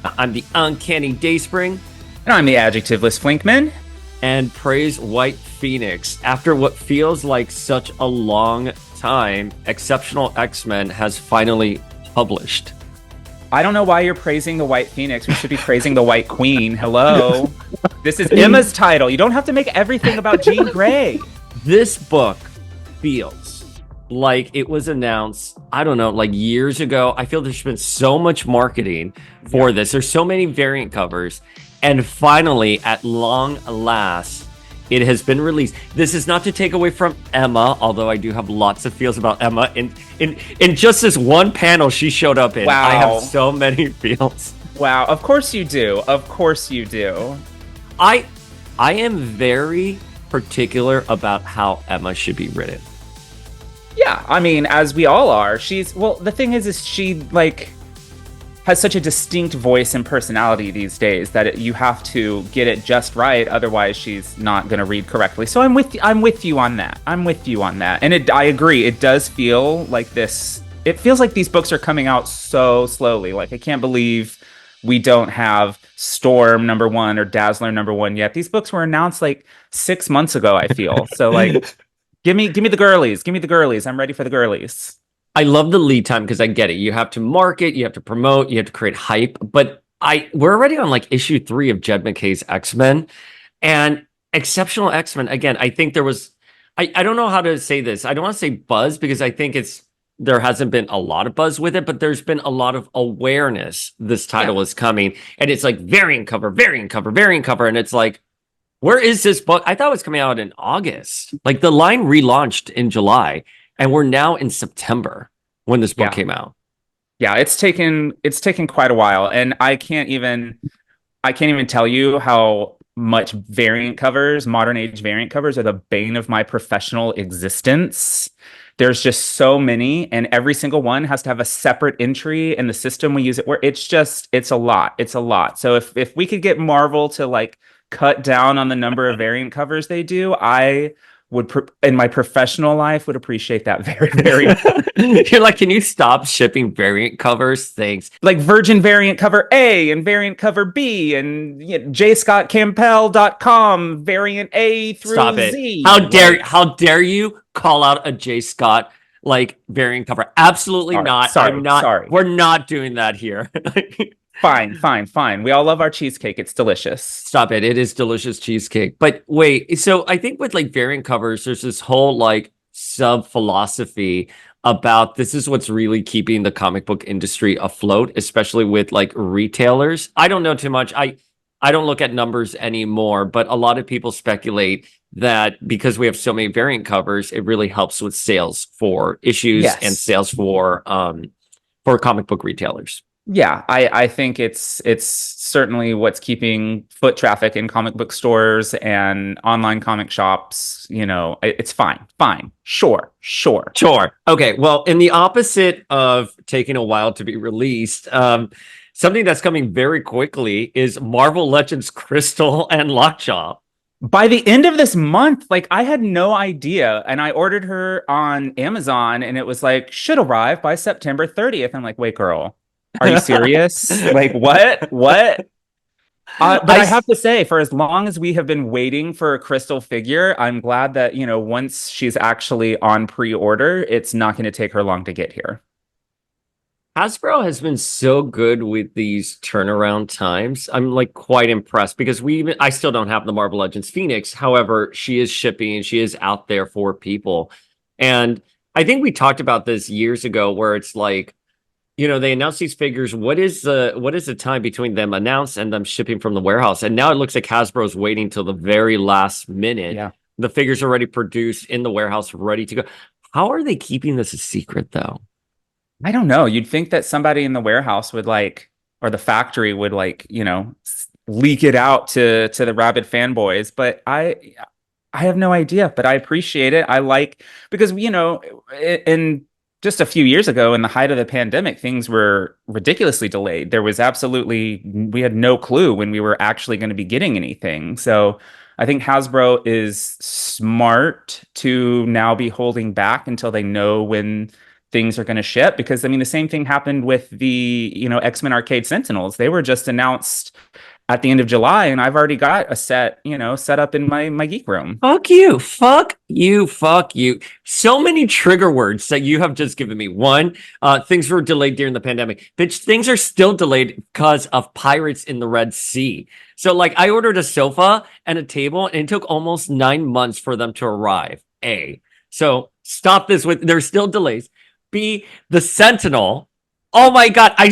I'm the uncanny Dayspring, And I'm the adjectiveless Flinkman. and praise White Phoenix. After what feels like such a long time, Exceptional X-Men has finally published. I don't know why you're praising the White Phoenix. We should be praising the White Queen. Hello. This is Emma's title. You don't have to make everything about Jean Grey. This book feels like it was announced, I don't know, like years ago. I feel there's been so much marketing for this. There's so many variant covers. And finally, at long last, it has been released. This is not to take away from Emma, although I do have lots of feels about Emma. In just this one panel she showed up in, Wow. I have so many feels. Wow. Of course you do. Of course you do. I am very particular about how Emma should be written. Yeah. I mean, as we all are. The thing is she, like, has such a distinct voice and personality these days that you have to get it just right. Otherwise, she's not going to read correctly. So I'm with you on that. And I agree. It does feel like this. It feels like these books are coming out so slowly. Like, I can't believe we don't have Storm #1 or Dazzler #1 yet. These books were announced like 6 months ago, I feel. So, like, give me the girlies. Give me the girlies. I'm ready for the girlies. I love the lead time because I get it. You have to market, you have to promote, you have to create hype. But we're already on like issue 3 of Jed MacKay's X-Men, and Exceptional X-Men. Again, I think there was, I don't know how to say this. I don't want to say buzz because I think there hasn't been a lot of buzz with it, but there's been a lot of awareness this title is coming. And it's like variant cover, variant cover, variant cover. And it's like, where is this book? I thought it was coming out in August. Like the line relaunched in July. And we're now in September when this book came out. Yeah, it's taken quite a while, and I can't even tell you how much modern age variant covers are the bane of my professional existence. There's just so many, and every single one has to have a separate entry in the system we use it where it's a lot. It's a lot. So if we could get Marvel to like cut down on the number of variant covers they do, I would in my professional life would appreciate that very, very much. You're like, can you stop shipping variant covers? Thanks. Like Virgin variant cover A and variant cover B and jscottcampbell.com variant A through Stop it. Z. How dare you call out a J. Scott like variant cover? Absolutely not. Sorry. We're not doing that here. Fine. We all love our cheesecake. It's delicious. Stop it. It is delicious cheesecake. But wait, so I think with like variant covers, there's this whole like sub philosophy about this is what's really keeping the comic book industry afloat, especially with like retailers. I don't know too much. I don't look at numbers anymore, but a lot of people speculate that because we have so many variant covers, it really helps with sales for issues and sales for comic book retailers. Yeah, I think it's certainly what's keeping foot traffic in comic book stores and online comic shops. You know, it's fine. Sure. Okay, well, in the opposite of taking a while to be released, something that's coming very quickly is Marvel Legends Crystal and Lockjaw. By the end of this month, like I had no idea, and I ordered her on Amazon, and it was like should arrive by September 30th. I'm like, wait, girl. Are you serious? Like what? But I have to say, for as long as we have been waiting for a Crystal figure, I'm glad that, once she's actually on pre-order, it's not going to take her long to get here. Hasbro has been so good with these turnaround times. I'm like quite impressed because I still don't have the Marvel Legends Phoenix. However, she is shipping and she is out there for people. And I think we talked about this years ago where it's like, they announce these figures. What is the time between them announced and them shipping from the warehouse? And now it looks like Hasbro's waiting till the very last minute. Yeah. The figures are already produced in the warehouse, ready to go. How are they keeping this a secret, though? I don't know. You'd think that somebody in the warehouse would or the factory would leak it out to the rabid fanboys. But I have no idea. But I appreciate it. Because in just a few years ago, in the height of the pandemic, things were ridiculously delayed. We had no clue when we were actually going to be getting anything. So I think Hasbro is smart to now be holding back until they know when things are going to ship, because I mean the same thing happened with the, X-Men Arcade Sentinels. They were just announced at the end of July, and I've already got a set, set up in my geek room. Fuck you. Fuck you. Fuck you. So many trigger words that you have just given me. One, things were delayed during the pandemic. Bitch, things are still delayed because of pirates in the Red Sea. So, like, I ordered a sofa and a table, and it took almost 9 months for them to arrive. A. So, stop this with, there's still delays. B, the Sentinel. Oh my God. I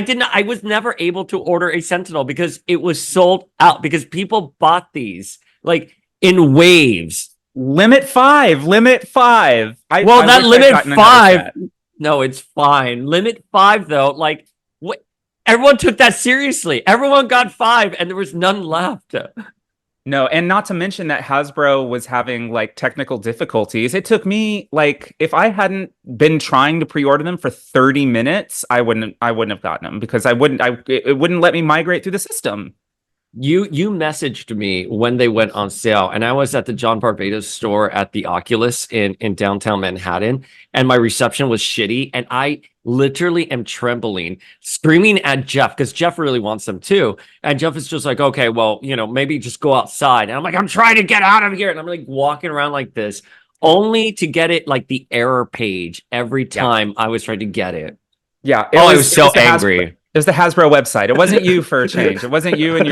didn't, I was never able to order a Sentinel because it was sold out because people bought these like in waves. Limit five, limit five. Well, I that wish I'd limit gotten another five. set. No, it's fine. Limit five, though. Like, what? Everyone took that seriously. Everyone got five, and there was none left. No, and not to mention that Hasbro was having like technical difficulties. It took me like, if I hadn't been trying to pre-order them for 30 minutes, I wouldn't have gotten them, because it wouldn't let me migrate through the system. You messaged me when they went on sale, and I was at the John Barbados store at the Oculus in downtown Manhattan, and my reception was shitty, and I literally am trembling, screaming at Jeff because Jeff really wants them too, and Jeff is just like, okay, well, maybe just go outside, and I'm like, I'm trying to get out of here, and I'm like walking around like this, only to get it like the error page every time I was trying to get it. Yeah, I was so angry. It was the Hasbro website. It wasn't you, for a change. It wasn't you and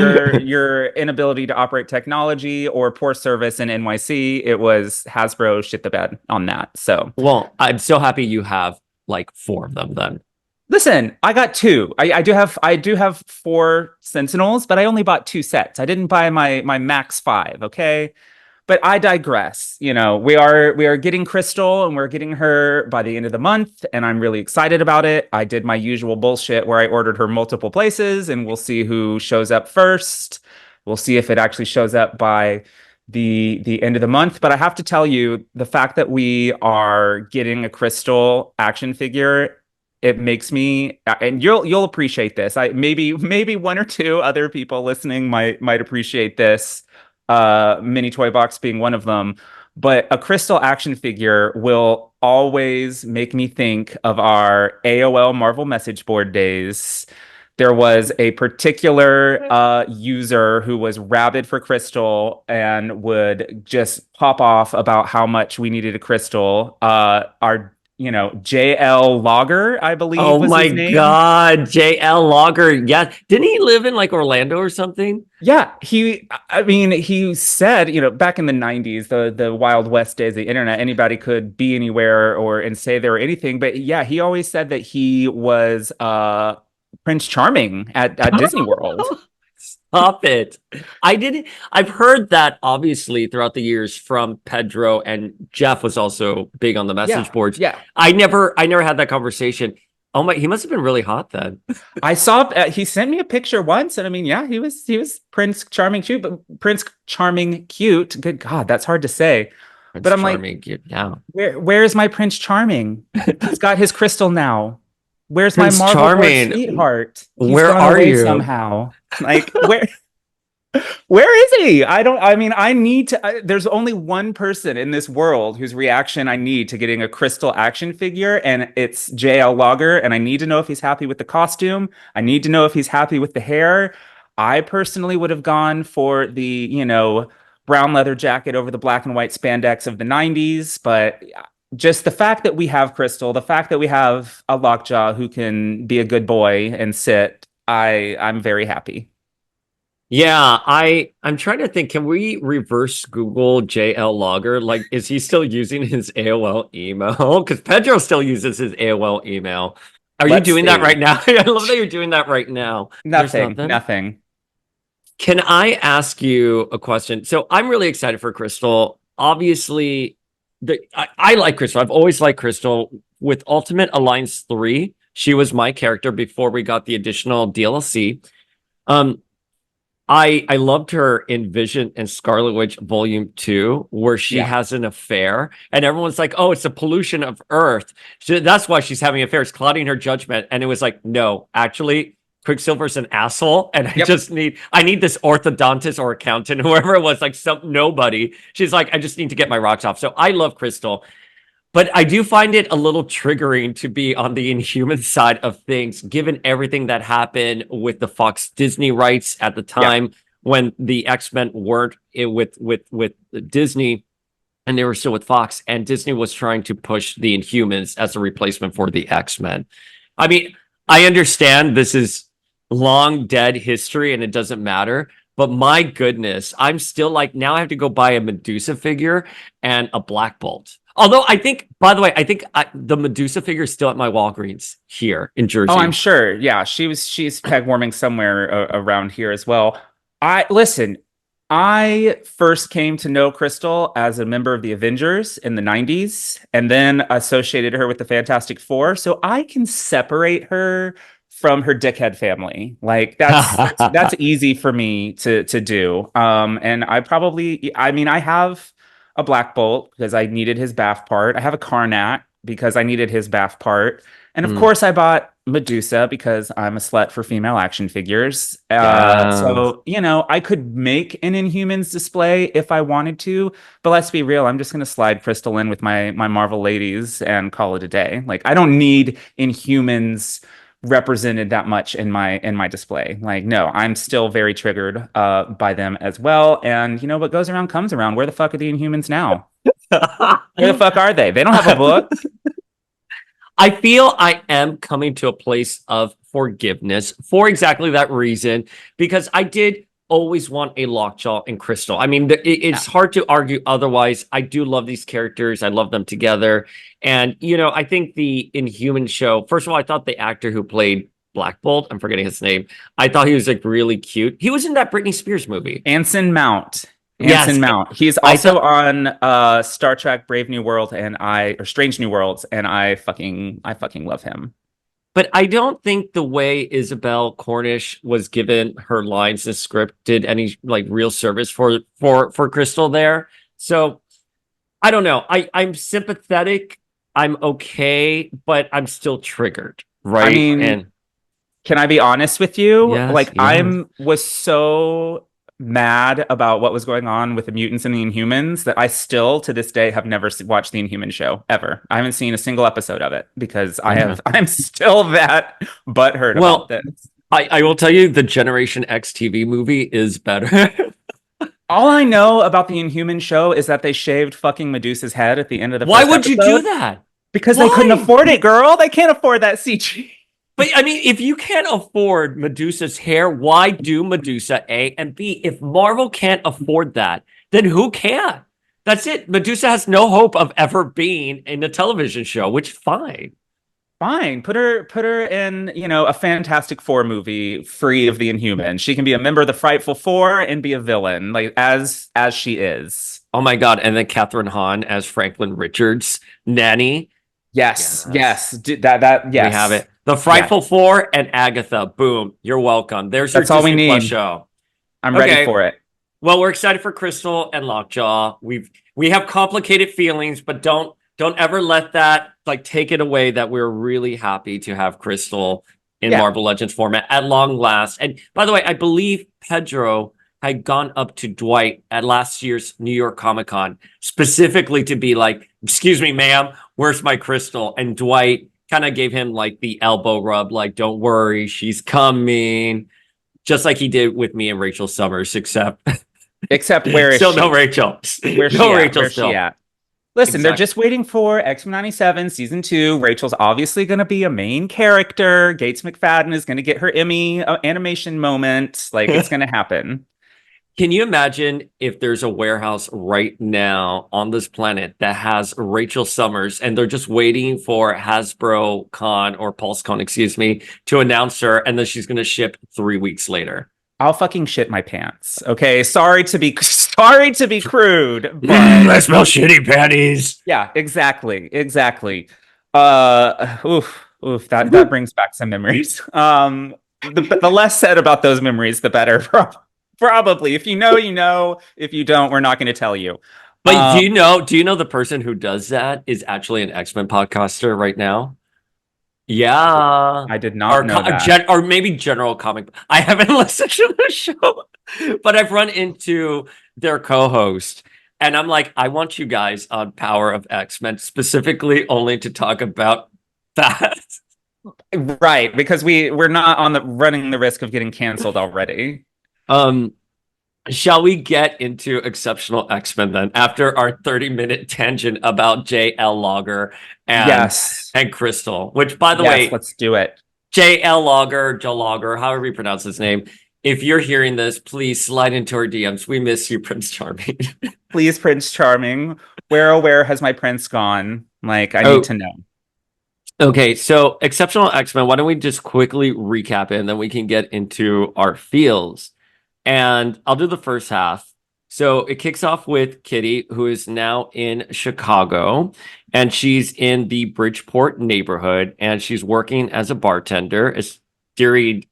your inability to operate technology or poor service in NYC. It was Hasbro shit the bed on that. So, well, I'm so happy you have like 4 of them then. listen, I got 2. I do have 4 Sentinels, but I only bought 2 sets. I didn't buy my max 5. Okay. But I digress. We are getting Crystal, and we're getting her by the end of the month, and I'm really excited about it. I did my usual bullshit where I ordered her multiple places, and we'll see who shows up first. We'll see if it actually shows up by the end of the month. But I have to tell you, the fact that we are getting a Crystal action figure, it makes me, and you'll appreciate this. Maybe one or two other people listening might appreciate this, mini toy box being one of them, but a Crystal action figure will always make me think of our AOL Marvel message board days. There was a particular user who was rabid for Crystal and would just pop off about how much we needed a Crystal. Our JL Logger, I believe, Oh was my his name. God, JL Logger. Yeah. Didn't he live in like Orlando or something? Yeah, he said, back in the 90s, the Wild West days of the internet, anybody could be anywhere and say they were anything. But yeah, he always said that he was Prince Charming at Disney World. Stop it. I've heard that obviously throughout the years from Pedro, and Jeff was also big on the message boards. Yeah. I never had that conversation. Oh my, he must have been really hot then. I saw he sent me a picture once, and I mean, yeah, he was Prince Charming cute, but Prince Charming cute. Good God, that's hard to say. Prince but I'm Charming, like, cute. Yeah. Where is my Prince Charming? He's got his crystal now. Where's Prince my Marvel Charming, sweetheart? He's where gone are away you? somehow? Like, where is he? I need to. There's only one person in this world whose reaction I need to getting a Crystal action figure, and it's JL Logger. And I need to know if he's happy with the costume. I need to know if he's happy with the hair. I personally would have gone for the, brown leather jacket over the black and white spandex of the 90s. But just the fact that we have Crystal, the fact that we have a Lockjaw who can be a good boy and sit, I'm very happy. Yeah, I'm trying to think. Can we reverse Google JL Logger? Like, is he still using his AOL email? Because Pedro still uses his AOL email. Are you doing that right now? I love that you're doing that right now. Nothing. Can I ask you a question? So I'm really excited for Crystal. Obviously, I like Crystal. I've always liked Crystal. With Ultimate Alliance 3, she was my character before we got the additional DLC. I loved her in Vision and Scarlet Witch Volume 2, where she has an affair, and everyone's like, oh, it's the pollution of Earth. That's why she's having affairs, clouding her judgment. And it was like, no, actually, Quicksilver's an asshole, and I need this orthodontist or accountant, whoever it was, like nobody. She's like, I just need to get my rocks off. So I love Crystal. But I do find it a little triggering to be on the Inhuman side of things, given everything that happened with the Fox Disney rights at the Yeah. time when the X-Men weren't with Disney and they were still with Fox, and Disney was trying to push the Inhumans as a replacement for the X-Men. I mean, I understand this is long dead history and it doesn't matter, but my goodness, I'm still like, now I have to go buy a Medusa figure and a Black Bolt. Although I think, by the way, the Medusa figure is still at my Walgreens here in Oh, I'm Jersey. sure. Yeah, she's peg warming somewhere around here as well. I listen. I first came to know Crystal as a member of the Avengers in the 90s and then associated her with the Fantastic Four, so I can separate her from her dickhead family. Like that's easy for me to do. And I mean I have a Black Bolt because I needed his bath part. I have a Karnak because I needed his bath part. And of Mm, course, I bought Medusa because I'm a slut for female action figures. yeah. So, I could make an Inhumans display if I wanted to, but let's be real, I'm just going to slide Crystal in with my Marvel ladies and call it a day. Like, I don't need Inhumans represented that much in my display. Like, no, I'm still very triggered by them as well. And what goes around comes around. Where the fuck are the Inhumans now? Where the fuck are they? They don't have a book. I feel I am coming to a place of forgiveness for exactly that reason, because I did always want a Lockjaw and Crystal. I mean, Yeah. it's hard to argue otherwise. I do love these characters. I love them together. And, I think the Inhuman show, first of all, I thought the actor who played Black Bolt, I'm forgetting his name, I thought he was like really cute. He was in that Britney Spears movie. Anson Mount. Yes. Anson Mount. He's I also thought, on Star Trek Brave New World or Strange New Worlds, and I fucking love him. but I don't think the way Isabel Cornish was given her lines in script did any like real service for Crystal there. So I don't know. I'm sympathetic. I'm okay, but I'm still triggered, I right? mean, And can I be honest with you? yes, Like yes. I'm was so mad about what was going on with the mutants and the Inhumans that I still to this day have never watched the Inhuman show ever. I haven't seen a single episode of it because Yeah. I'm still that butthurt about Well, this. I will tell you the Generation X TV movie is better. All I know about the Inhuman show is that they shaved fucking Medusa's head at the end of the Why first would you do episode that? because they couldn't Why? afford it, girl. They can't afford that CG. But I mean, if you can't afford Medusa's hair, why do Medusa A and B? If Marvel can't afford that, then who can? That's it. Medusa has no hope of ever being in a television show, which fine. Fine, put her in, a Fantastic Four movie free of the Inhumans. She can be a member of the Frightful Four and be a villain, like as she is. Oh my God. And then Catherine Hahn as Franklin Richards, nanny. Yes, Yes. yes, that We have yes, it. The yes. Frightful Four and Agatha. Boom. You're welcome. There's your That's all we Disney Plus need. show. I'm ready Okay. for it. Well, we're excited for Crystal and Lockjaw. We have complicated feelings, but don't ever let that like take it away that we're really happy to have Crystal in Yeah. Marvel Legends format at long last. And by the way, I believe Pedro had gone up to Dwight at last year's New York Comic Con specifically to be like, "Excuse me, ma'am, where's my Crystal?" And Dwight kind of gave him like the elbow rub, like, "Don't worry, she's coming." Just like he did with me and Rachel Summers, except Except where is still she? no Rachel. Where's No she at? Rachel Where's she still. at? Listen, they're Exactly. just waiting for X-Men 97 season 2. Rachel's obviously going to be a main character. Gates McFadden is going to get her Emmy animation moment. Like it's going to happen. Can you imagine if there's a warehouse right now on this planet that has Rachel Summers and they're just waiting for Hasbro Con or PulseCon, excuse me, to announce her and then she's going to ship 3 weeks later? I'll fucking shit my pants. Okay, sorry to be crude, but I smell shitty panties. yeah, exactly. Oof, that brings back some memories. The less said about those memories, the better. Probably. If you know, you know. If you don't, we're not going to tell you. But do you know the person who does that is actually an X-Men podcaster right now? Yeah. I did not know that. Or maybe general comic. I haven't listened to the show, but I've run into their co-host. And I'm like, I want you guys on Power of X-Men specifically only to talk about that. Right, because we're not on the running the risk of getting canceled already. Um, shall we get into Exceptional X-Men then after our 30-minute tangent about JL Logger and Yes. Crystal, which by the Yes, way, let's do it. JL Logger, Joe Logger, however you pronounce his name. If you're hearing this, please slide into our DMs. We miss you, Prince Charming. Please, Prince Charming. Where oh where has my prince gone? Like, I need Oh, to know. okay. So Exceptional X-Men, why don't we just quickly recap it and then we can get into our feels. And I'll do the first half. So it kicks off with Kitty, who is now in Chicago, and she's in the Bridgeport neighborhood, and she's working as a bartender. It's during,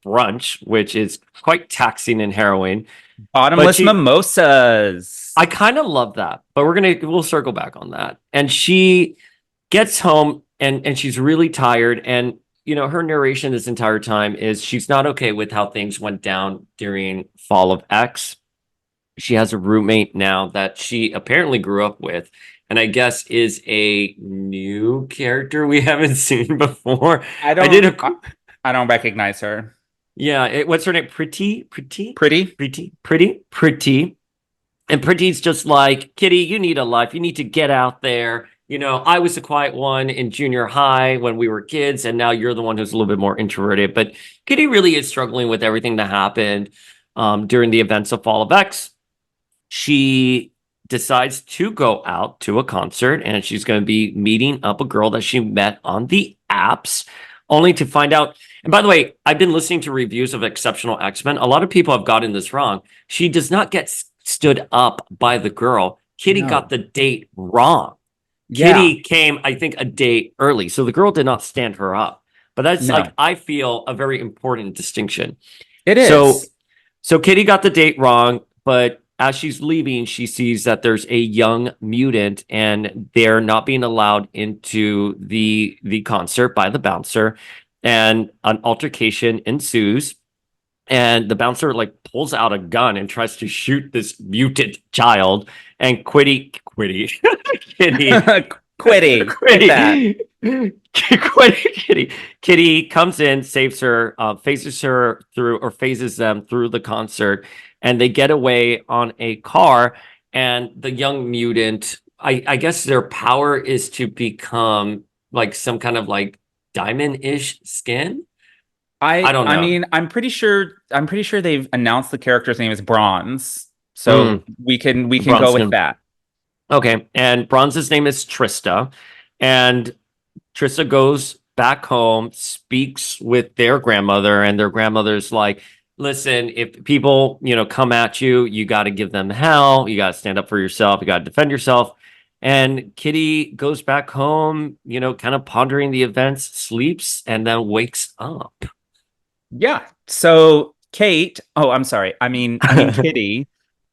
brunch, which is quite taxing and harrowing. But Bottomless mimosas. I kind of love that, but we'll circle back on that. And she gets home and she's really tired. And her narration this entire time is she's not okay with how things went down during Fall of X. She has a roommate now that she apparently grew up with, and I guess is a new character we haven't seen before. I I did don't a I, I don't recognize her. Yeah, what's her name? Pretty? Pretty. And Pretty's just like, Kitty, you need a life. You need to get out there. I was the quiet one in junior high when we were kids, and now you're the one who's a little bit more introverted. But Kitty really is struggling with everything that happened during the events of Fall of X. She decides to go out to a concert, and she's going to be meeting up a girl that she met on the apps, only to find out. And by the way, I've been listening to reviews of Exceptional X-Men. A lot of people have gotten this wrong. She does not get stood up by the girl. Kitty got No. the date wrong. Yeah. Kitty came, I think, a day early. So the girl did not stand her up. But that's like, No. I feel a very important distinction. It So, is. so Kitty got the date wrong, but as she's leaving, she sees that there's a young mutant and they're not being allowed into the concert by the bouncer. And an altercation ensues. And the bouncer like pulls out a gun and tries to shoot this mutant child. And Kitty, Quitty. Quit that. Kitty comes in, saves her, phases her through, or phases them through the concert, and they get away on a car. And the young mutant, I guess their power is to become like some kind of like diamond-ish skin. I don't I know. mean, I'm pretty sure they've announced the character's name is Bronze. So Mm, we can go with Bronson. that. Okay, and Bronze's name is Trista, and Trista goes back home, speaks with their grandmother, and their grandmother's like, listen, if people, come at you, you got to give them hell. You got to stand up for yourself. You got to defend yourself. And Kitty goes back home, kind of pondering the events, sleeps, and then wakes up. Yeah. So Kate, oh, I'm sorry. I mean Kitty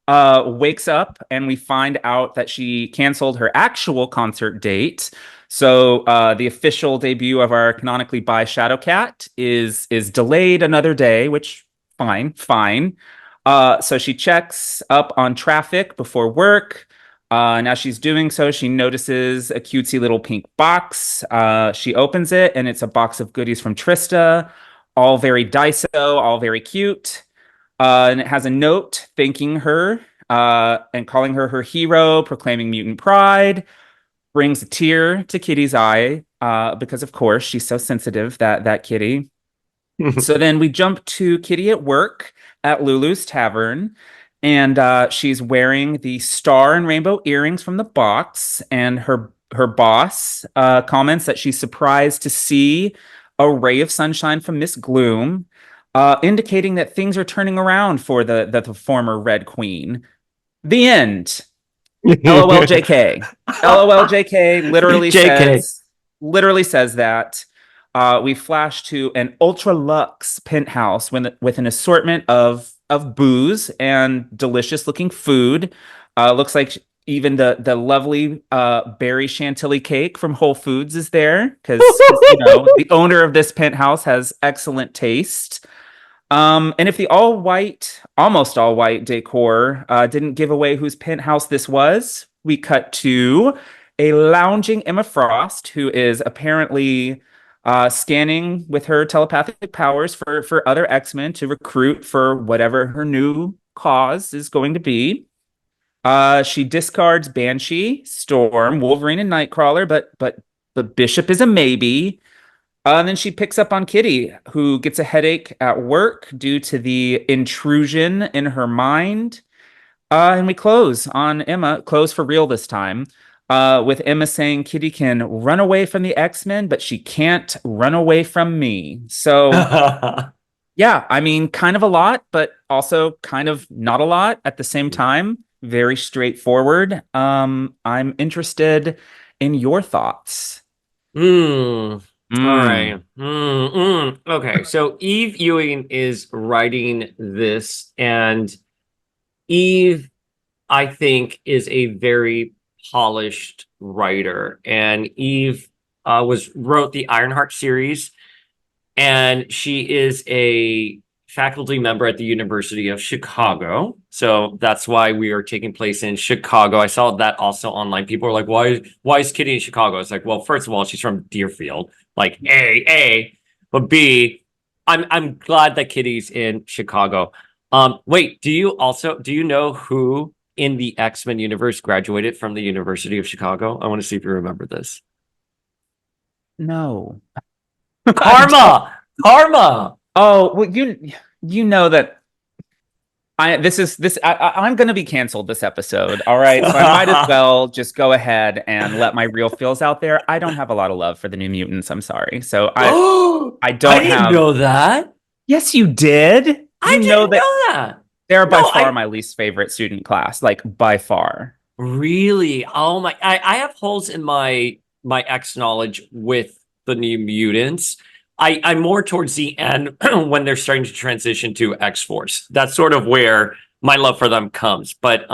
wakes up and we find out that she canceled her actual concert date. So the official debut of our canonically bi Shadowcat is delayed another day, which fine. So she checks up on traffic before work. And as she's doing so, she notices a cutesy little pink box. She opens it, and it's a box of goodies from Trista, all very Daiso, all very cute. And it has a note thanking her and calling her her hero, proclaiming mutant pride. Brings a tear to Kitty's eye because, of course, she's so sensitive, that Kitty. So then we jump to Kitty at work at Lulu's Tavern, and she's wearing the star and rainbow earrings from the box. And her boss comments that she's surprised to see a ray of sunshine from Miss Gloom, indicating that things are turning around for the former Red Queen. The end. LOL JK. LOL JK JK. literally says that. We flash to an ultra luxe penthouse with an assortment of booze and delicious looking food. Looks like even the lovely berry chantilly cake from Whole Foods is there because the owner of this penthouse has excellent taste. And if the almost all white decor didn't give away whose penthouse this was, we cut to a lounging Emma Frost, who is apparently scanning with her telepathic powers for other X-Men to recruit for whatever her new cause is going to be. She discards Banshee, Storm, Wolverine, and Nightcrawler, but Bishop is a maybe. And then she picks up on Kitty, who gets a headache at work due to the intrusion in her mind. And we close on Emma, close for real this time, with Emma saying Kitty can run away from the X-Men, but she can't run away from me. So, yeah, I mean, kind of a lot, but also kind of not a lot at the same time. Very straightforward. I'm interested in your thoughts. Hmm. All Mm. right. Okay. So Eve Ewing is writing this, and Eve, I think, is a very polished writer. And Eve was wrote the Ironheart series, and she is a faculty member at the University of Chicago. So that's why we are taking place in Chicago. I saw that also online. People are like, why is Kitty in Chicago? It's like, well, first of all, she's from Deerfield. Like A. But B, I'm glad that Kitty's in Chicago. Wait, do you know who in the X-Men universe graduated from the University of Chicago? I want to see if you remember this. No. I don't. Karma! Karma! Oh, well, you know that I'm gonna be canceled this episode. All right. So I might as well just go ahead and let my real feels out there. I don't have a lot of love for the New Mutants. I'm sorry. So Oh, I I don't didn't have. know that. Yes, you did. I You know didn't that know that. they're by No, far I my least favorite student class, like by far. really. Oh my, I have holes in my X knowledge with the New Mutants. I'm more towards the end when they're starting to transition to X Force. That's sort of where my love for them comes. But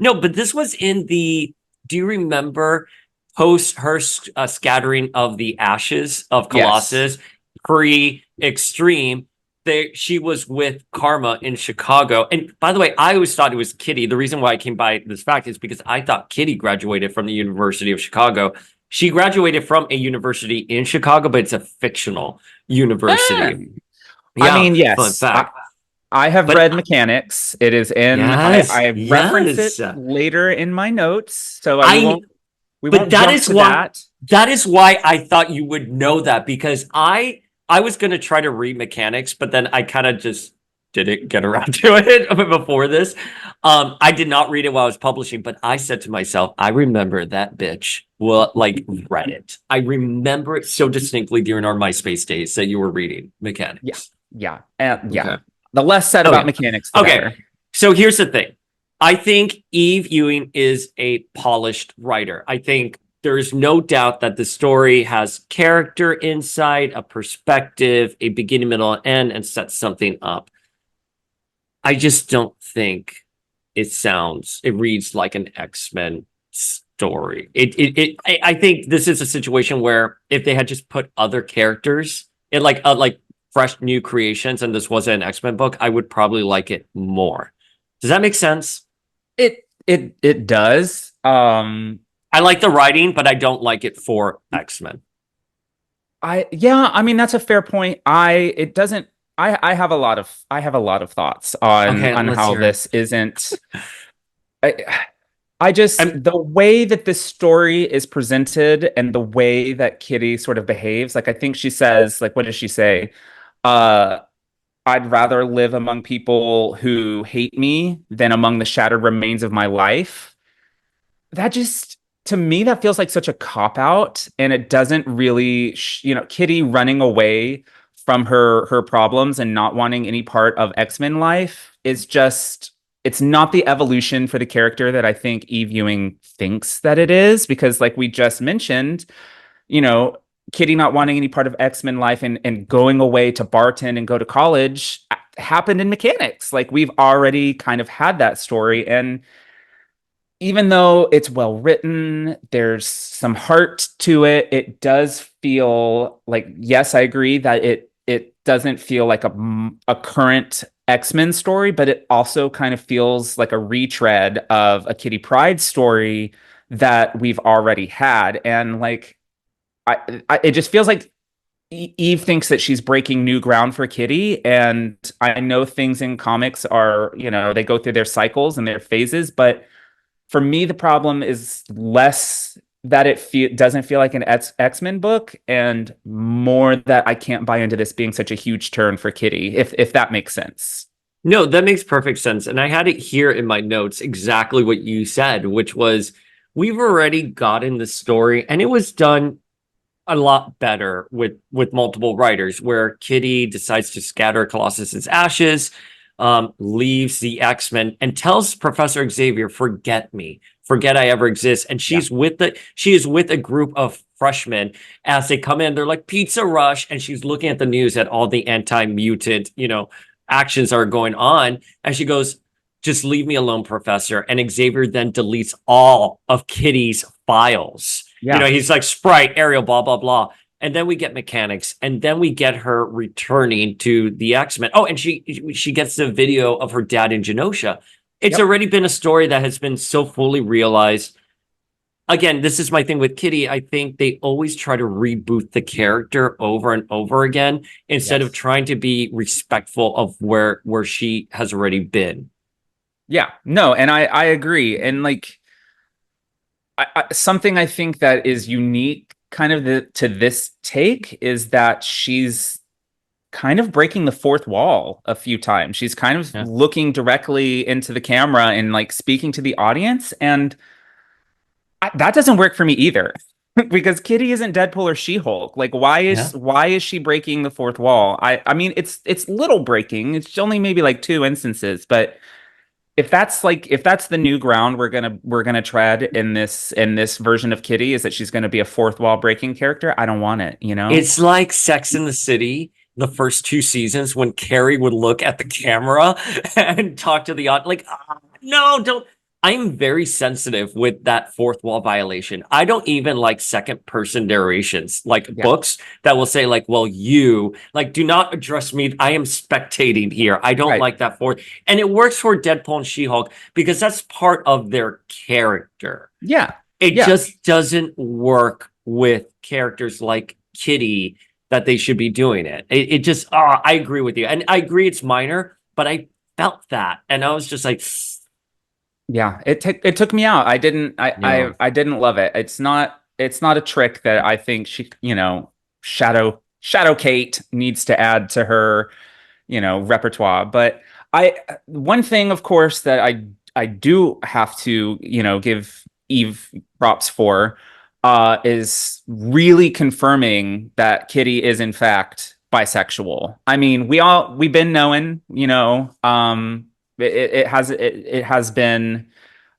no, but this was in the. Do you remember post her scattering of the ashes of Yes. Colossus pre Extreme? She was with Karma in Chicago. And by the way, I always thought it was Kitty. The reason why I came by this fact is because I thought Kitty graduated from the University of Chicago. She graduated from a university in Chicago, but it's a fictional Eh. university. I Yeah, mean, fun yes. fact. I have But read Mechanics. It is in yes, I reference it yes. later in my notes, so I we but won't jump to that. that is why I thought you would know that because I was gonna try to read mechanics, but then I kind of just didn't get around to it before this. I did not read it while I was publishing, but I said to myself, I remember that bitch well like read it. I remember it so distinctly during our MySpace days that you were reading Yeah. mechanics. Yeah. Yeah. Okay. The less said about Okay. Mechanics, the Okay. better. So here's the thing. I think Eve Ewing is a polished writer. I think there's no doubt that the story has character insight, a perspective, a beginning, middle, and end, and sets something up. I just don't think it reads like an X-Men story. I think this is a situation where if they had just put other characters in like fresh new creations and this wasn't an X-Men book, I would probably like it more. Does that make sense? It does. I like the writing, but I don't like it for X-Men. I mean that's a fair point. I have a lot of thoughts Okay, on let's how hear it. this isn't I, I just I'm the way that this story is presented and the way that Kitty sort of behaves, like I think she says, like what does she say? Uh I'd rather live among people who hate me than among the shattered remains of my life. That just to me that feels like such a cop out, and it doesn't really Kitty running away from her problems and not wanting any part of X-Men life is just it's not the evolution for the character that I think Eve Ewing thinks that it is, because like we just mentioned, you know, Kitty not wanting any part of X-Men life and going away to bartend and go to college happened in Mechanics. Like we've already kind of had that story, and even though it's well written, there's some heart to it. It does feel like, yes, I agree that it doesn't feel like a current X-Men story, but it also kind of feels like a retread of a Kitty Pryde story that we've already had. And like, it just feels like Eve thinks that she's breaking new ground for Kitty. And I know things in comics are, they go through their cycles and their phases, but for me, the problem is less that doesn't feel like an X-Men book, and more that I can't buy into this being such a huge turn for Kitty, if that makes sense. No, that makes perfect sense. And I had it here in my notes exactly what you said, which was we've already gotten the story and it was done a lot better with multiple writers where Kitty decides to scatter Colossus's ashes, leaves the X-Men and tells Professor Xavier, forget me, forget I ever exist. And Yeah. she is with a group of freshmen as they come in, they're like pizza rush. And she's looking at the news at all the anti-mutant, actions are going on. And she goes, just leave me alone, Professor. And Xavier then deletes all of Kitty's files. Yeah. He's like Sprite, Ariel, blah, blah, blah. And then we get mechanics, and then we get her returning to the X-Men. Oh, and she gets the video of her dad in Genosha. It's Yep. already been a story that has been so fully realized. Again, this is my thing with Kitty. I think they always try to reboot the character over and over again instead of Yes. trying to be respectful of where she has already been. Yeah. No, and I agree. And like, something I think that is unique kind of to this take is that she's kind of breaking the fourth wall a few times. She's kind of Yeah. looking directly into the camera and like speaking to the audience. And that doesn't work for me either. Because Kitty isn't Deadpool or She-Hulk. Like, Yeah. why is she breaking the fourth wall? I mean, it's little breaking. It's only maybe like two instances, but if that's the new ground we're gonna tread in this version of Kitty, is that she's gonna be a fourth wall breaking character, I don't want it, you know? It's like Sex in the City, the first two seasons when Carrie would look at the camera and talk to the audience. Like, no, don't. I'm very sensitive with that fourth wall violation. I don't even like second person narrations, like Yeah, books that will say, like, well, you, like, do not address me. I am spectating here. I don't right. like that fourth. And it works for Deadpool and She Hulk because that's part of their character. Yeah, It yeah, just doesn't work with characters like Kitty that they should be doing it. It just, I agree with you. And I agree it's minor, but I felt that. And I was just like, yeah. It took me out. I didn't I, no. I I didn't love it. It's not a trick that I think Shadow Kate needs to add to her repertoire. But I one thing, of course, that I do have to give Eve props for, is really confirming that Kitty is in fact bisexual. I mean, we've been knowing, it has been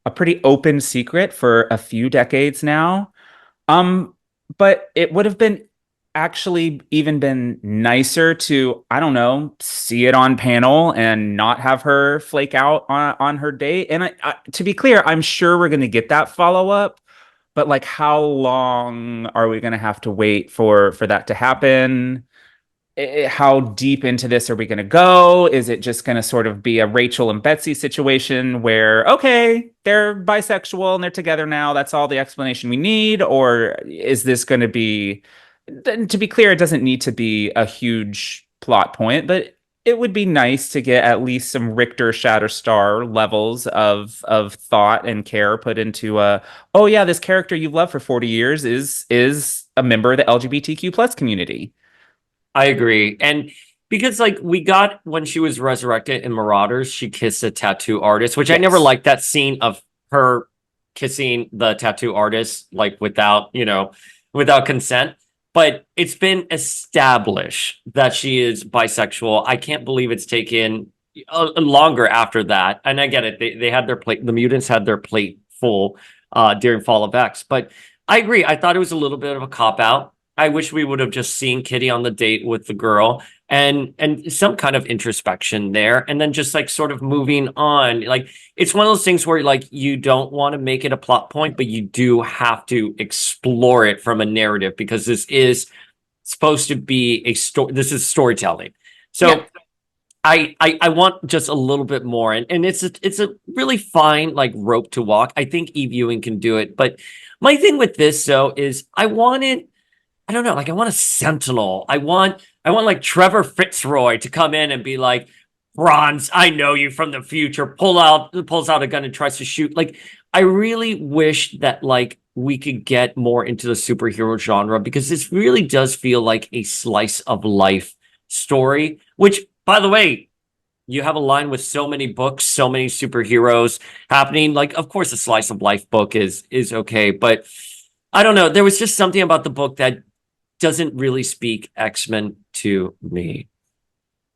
a pretty open secret for a few decades now. um, but it would have been actually even been nicer to, I don't know, see it on panel and not have her flake out on her date. And to be clear, I'm sure we're going to get that follow up, but like, how long are we going to have to wait for that to happen? How deep into this are we going to go? Is it just going to sort of be a Rachel and Betsy situation where, okay, they're bisexual and they're together now, that's all the explanation we need? Or is this going to be, to be clear, it doesn't need to be a huge plot point, but it would be nice to get at least some Richter Shatterstar levels of thought and care put into oh yeah, this character you've loved for 40 years is a member of the LGBTQ plus community. I agree. And because like we got when she was resurrected in Marauders, she kissed a tattoo artist, which I never Yes. liked that scene of her kissing the tattoo artist, like without consent. But it's been established that she is bisexual. I can't believe it's taken longer after that. And I get it. They had their plate, the mutants had their plate full during Fall of X. But I agree. I thought it was a little bit of a cop out. I wish we would have just seen Kitty on the date with the girl and some kind of introspection there, and then just like sort of moving on. Like it's one of those things where like you don't want to make it a plot point, but you do have to explore it from a narrative because this is supposed to be a story. This is storytelling. Yeah. So I want just a little bit more, and it's a really fine like rope to walk. I think Eve Ewing can do it, but my thing with this though is I wanted, I don't know, like I want a sentinel. I want like Trevor Fitzroy to come in and be like, Bronze, I know you from the future. Pulls out a gun and tries to shoot. Like, I really wish that like we could get more into the superhero genre because this really does feel like a slice of life story, which by the way, you have a line with so many books, so many superheroes happening. Like, of course, a slice of life book is okay, but I don't know. There was just something about the book that doesn't really speak X-Men to me.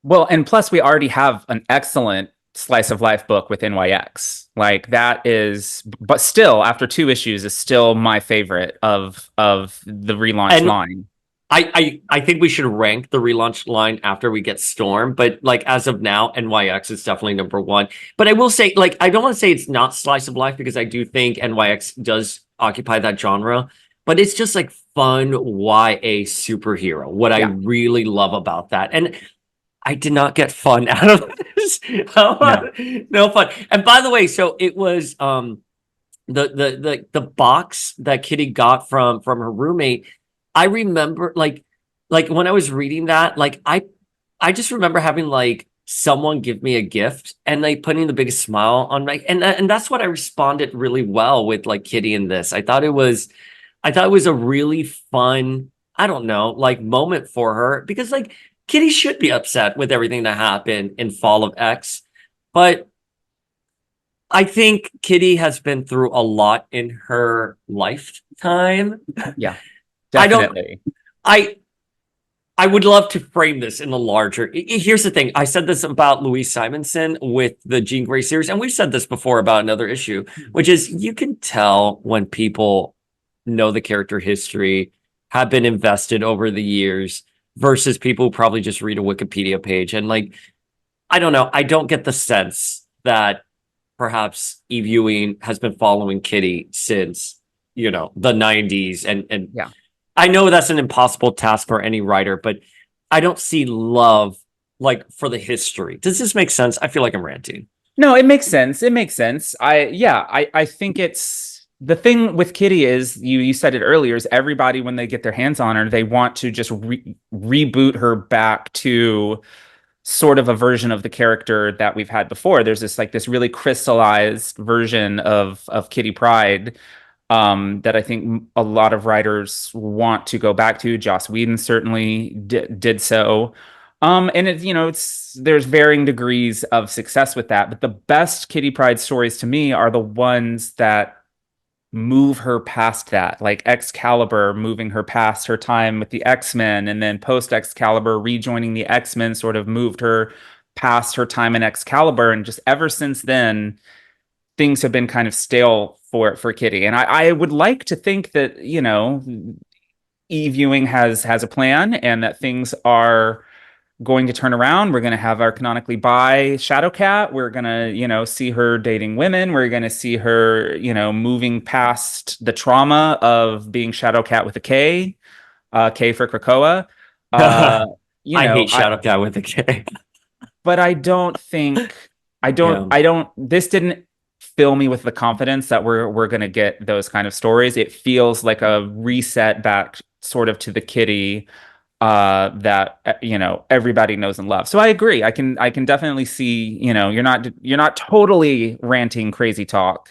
Well, and plus we already have an excellent slice of life book with NYX. Like that is, but still, after two issues, is still my favorite of the relaunch And line. I think we should rank the relaunch line after we get Storm, but like as of now, NYX is definitely number one. But I will say, like, I don't want to say it's not slice of life because I do think NYX does occupy that genre, but it's just like fun YA superhero. What I Yeah, really love about that. And I did not get fun out of this. no, No fun. And by the way, so it was the box that Kitty got from her roommate. I remember like when I was reading that, like I just remember having like someone give me a gift and like putting the biggest smile on my, and that's what I responded really well with like Kitty in this. I thought it was a really fun, I don't know, like moment for her because like Kitty should be upset with everything that happened in Fall of X, but I think Kitty has been through a lot in her lifetime. yeah, I don't definitely. I I would love to frame this in a larger. Here's the thing. I said this about Louise Simonson with the Jean Grey series, and we've said this before about another issue, which is you can tell when people know the character history, have been invested over the years, versus people who probably just read a Wikipedia page. And like, I don't know, I don't get the sense that perhaps Eve Ewing has been following Kitty since, the 90s. And Yeah. I know that's an impossible task for any writer, but I don't see love like for the history. Does this make sense? I feel like I'm ranting. No, it makes sense. It makes sense. I think it's the thing with Kitty is you said it earlier is everybody when they get their hands on her, they want to just reboot her back to sort of a version of the character that we've had before. There's this really crystallized version of Kitty Pryde that I think a lot of writers want to go back to. Joss Whedon certainly did so. And it's there's varying degrees of success with that, but the best Kitty Pryde stories to me are the ones that move her past that, like Excalibur moving her past her time with the X-Men, and then post Excalibur rejoining the X-Men sort of moved her past her time in Excalibur, and just ever since then things have been kind of stale for Kitty. And I would like to think that, Eve Ewing has a plan and that things are going to turn around. We're going to have our canonically bi Shadowcat. We're going to, see her dating women. We're going to see her, moving past the trauma of being Shadowcat with a K, K for Krakoa. Uh, I you know, hate I, Shadow Guy with a K. but I don't think, Yeah. this didn't fill me with the confidence that we're going to get those kind of stories. It feels like a reset back sort of to the Kitty that everybody knows and loves. So I agree. I can definitely see, you're not totally ranting crazy talk.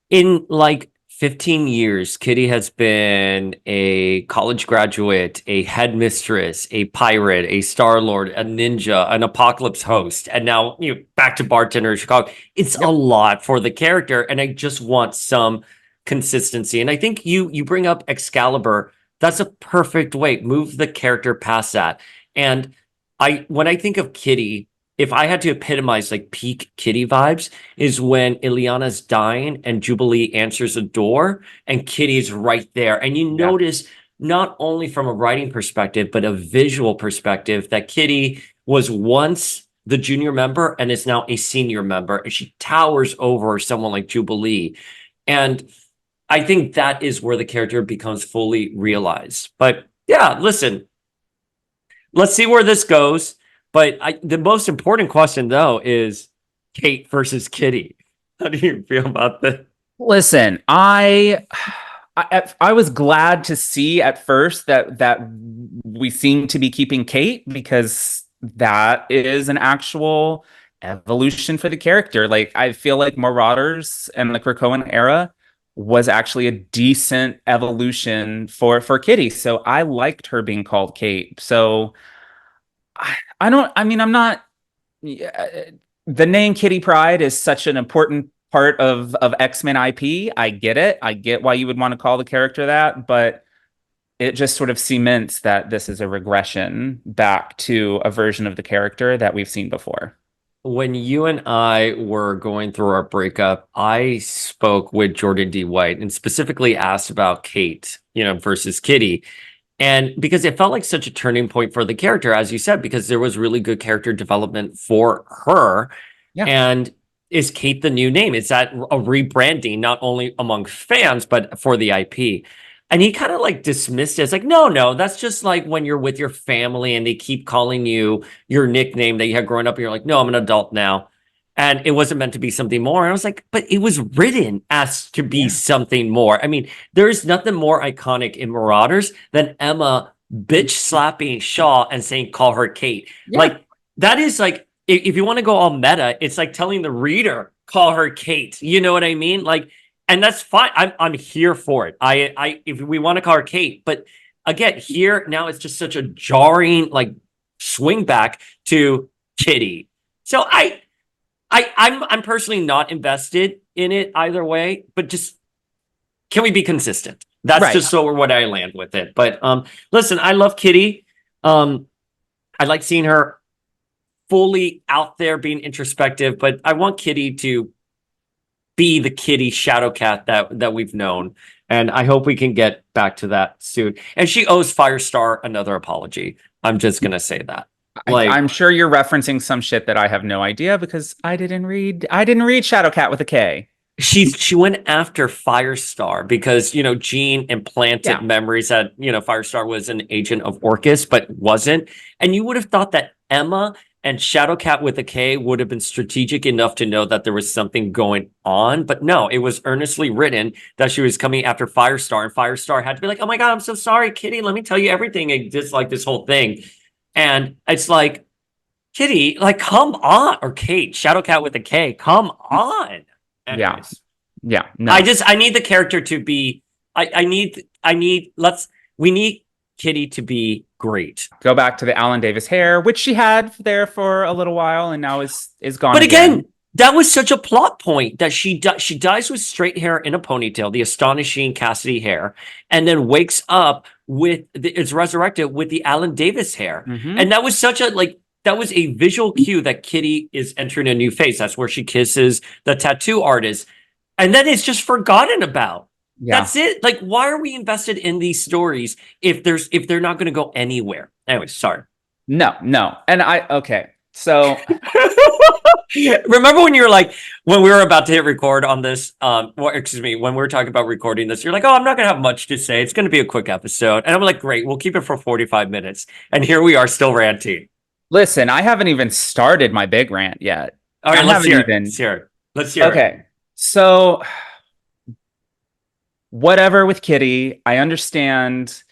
In like 15 years, Kitty has been a college graduate, a headmistress, a pirate, a Star Lord, a ninja, an apocalypse host, and now back to bartender in Chicago. It's a Yep. lot for the character, and I just want some consistency. And I think you bring up Excalibur. That's a perfect way. Move the character past that. And when I think of Kitty, if I had to epitomize like peak Kitty vibes, is when Ileana's dying and Jubilee answers the door and Kitty's right there. And you Yeah. notice not only from a writing perspective, but a visual perspective that Kitty was once the junior member and is now a senior member. And she towers over someone like Jubilee. And I think that is where the character becomes fully realized. But yeah, listen, let's see where this goes. But the most important question, though, is Kate versus Kitty. How do you feel about this? Listen, I was glad to see at first that we seem to be keeping Kate because that is an actual evolution for the character. Like I feel like Marauders and the Krakoan era was actually a decent evolution for Kitty. So I liked her being called Kate. So I don't. I mean, I'm not. Yeah, the name Kitty Pryde is such an important part of X-Men IP. I get it. I get why you would want to call the character that, but it just sort of cements that this is a regression back to a version of the character that we've seen before. When you and I were going through our breakup, I spoke with Jordan D. White and specifically asked about Kate, versus Kitty. And because it felt like such a turning point for the character, as you said, because there was really good character development for her. Yeah. And is Kate the new name? Is that a rebranding, not only among fans, but for the IP? And he kind of like dismissed it. It's like, no, no, that's just like when you're with your family and they keep calling you your nickname that you had growing up. And you're like, no, I'm an adult now. And it wasn't meant to be something more. And I was like, but it was written as to be Yeah. something more. I mean, there's nothing more iconic in Marauders than Emma bitch slapping Shaw and saying, call her Kate. Yeah. Like, that is like, if you want to go all meta, it's like telling the reader, call her Kate. You know what I mean? Like, and that's fine. I'm here for it. If we want to call her Kate, but again, here now it's just such a jarring like swing back to Kitty. So I'm personally not invested in it either way, but just can we be consistent? That's Right. just so what I land with it. But listen, I love Kitty. I like seeing her fully out there being introspective, but I want Kitty to be the Kitty Shadowcat that we've known. And I hope we can get back to that soon. And she owes Firestar another apology. I'm just gonna say that. Like I'm sure you're referencing some shit that I have no idea because I didn't read Shadowcat with a K. she went after Firestar because Jean implanted Yeah. memories that Firestar was an agent of Orcus but wasn't, and you would have thought that Emma and Shadowcat with a K would have been strategic enough to know that there was something going on, but no, it was earnestly written that she was coming after Firestar, and Firestar had to be like, oh my god, I'm so sorry, Kitty, let me tell you everything, and just like this whole thing. And it's like, Kitty, like, come on, or Kate, Shadowcat with a K, come on. Yeah. Anyways, Yeah. No. I need the character to be. I need. We need Kitty to be great. Go back to the Alan Davis hair, which she had there for a little while and now is gone But again. again, that was such a plot point that she dies with straight hair in a ponytail, the astonishing Cassidy hair, and then wakes up is resurrected with the Alan Davis hair, Hmm. and that was such a like. That was a visual cue that Kitty is entering a new phase. That's where she kisses the tattoo artist. And then it's just forgotten about. Yeah. That's it. Like, why are we invested in these stories if they're not going to go anywhere? Anyways, sorry. No, no. And okay. So Remember when you were like, when we were about to hit record on this, excuse me, when we were talking about recording this, you're like, oh, I'm not going to have much to say. It's going to be a quick episode. And I'm like, great, we'll keep it for 45 minutes. And here we are still ranting. listen, I haven't even started my big rant yet. All right, I let's haven't hear it. even. Let's hear it. Let's hear it. Okay. So whatever with Kitty, I understand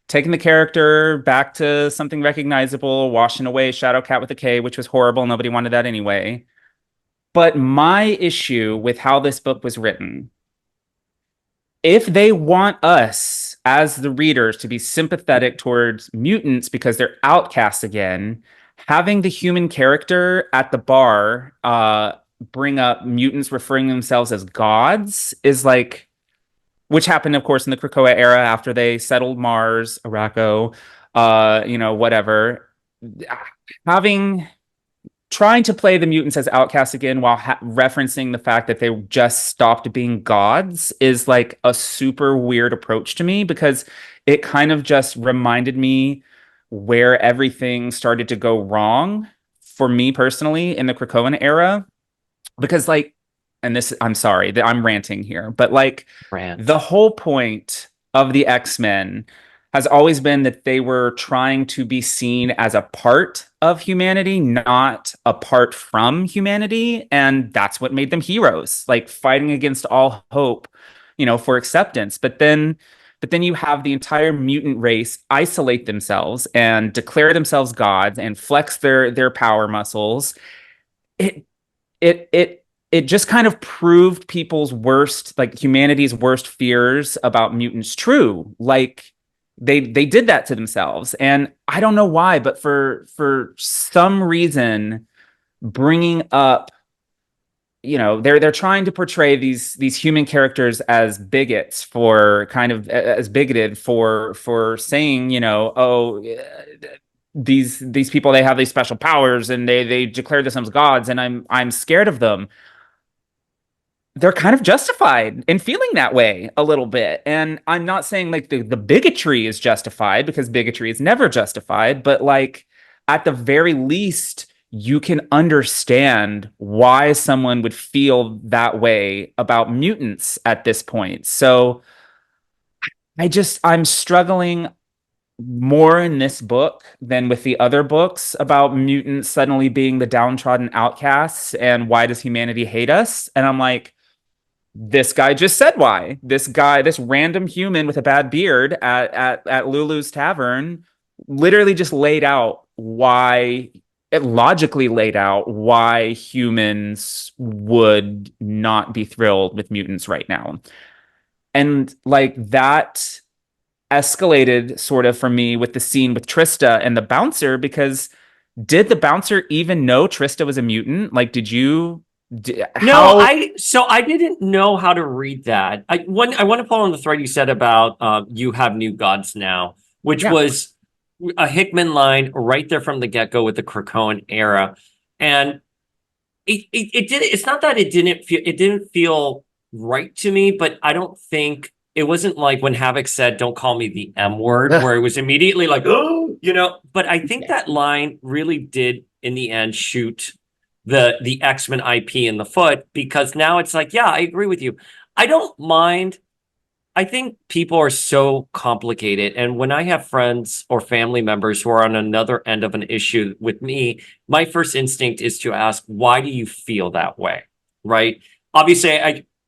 taking the character back to something recognizable, washing away Shadowcat with a K, which was horrible. Nobody wanted that anyway. But my issue with how this book was written, if they want us as the readers to be sympathetic towards mutants because they're outcasts again, having the human character at the bar bring up mutants referring themselves as gods is like, which happened, of course, in the Krakoa era after they settled Mars, Araco, whatever. Having trying to play the mutants as outcasts again while referencing the fact that they just stopped being gods is like a super weird approach to me because it kind of just reminded me where everything started to go wrong for me personally in the Krakoan era. Because like, and this, I'm sorry that I'm ranting here, but like Rant. the whole point of the X-Men has always been that they were trying to be seen as a part of humanity, not apart from humanity. And that's what made them heroes, like fighting against all hope, for acceptance. But then you have the entire mutant race isolate themselves and declare themselves gods and flex their power muscles. It it it it just kind of proved people's worst, like humanity's worst fears about mutants true. Like they did that to themselves, and I don't know why, but for some reason, bringing up, they're trying to portray these human characters as bigots, for kind of as bigoted for saying, oh, these people, they have these special powers and they declare themselves gods, and I'm scared of them. They're kind of justified in feeling that way a little bit. And I'm not saying like the bigotry is justified, because bigotry is never justified, but like at the very least, you can understand why someone would feel that way about mutants at this point. So I'm struggling more in this book than with the other books about mutants suddenly being the downtrodden outcasts and why does humanity hate us? And I'm like, this guy just said why. This random human with a bad beard at Lulu's Tavern, literally just laid out why it logically laid out why humans would not be thrilled with mutants right now. And like that escalated sort of for me with the scene with Trista and the bouncer, because did the bouncer even know Trista was a mutant? Like, No, how? I didn't know how to read that. I want to follow on the thread you said about you have new gods now, which Yeah. was a Hickman line right there from the get-go with the Krakoan era. And it did, it's not that it didn't feel right to me, but I don't think it wasn't like when Havoc said, "Don't call me the M word," Ugh. where it was immediately like, oh, but I think Yeah. that line really did in the end shoot the X-Men IP in the foot, because now it's like, yeah, I agree with you. I don't mind. I think people are so complicated. And when I have friends or family members who are on another end of an issue with me, my first instinct is to ask, why do you feel that way? Right. Obviously,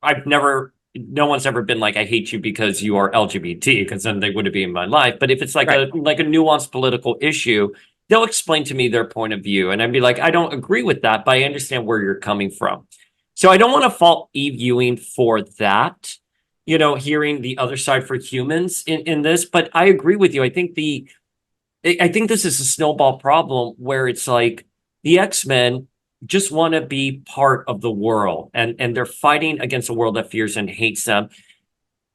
I've never, no one's ever been like, I hate you because you are LGBT, because then they wouldn't be in my life. But if it's like Right. a nuanced political issue, they'll explain to me their point of view. And I'd be like, I don't agree with that, but I understand where you're coming from. So I don't want to fault Eve Ewing for that, hearing the other side for humans in this. But I agree with you. I think this is a snowball problem where it's like the X-Men just want to be part of the world, and they're fighting against a world that fears and hates them.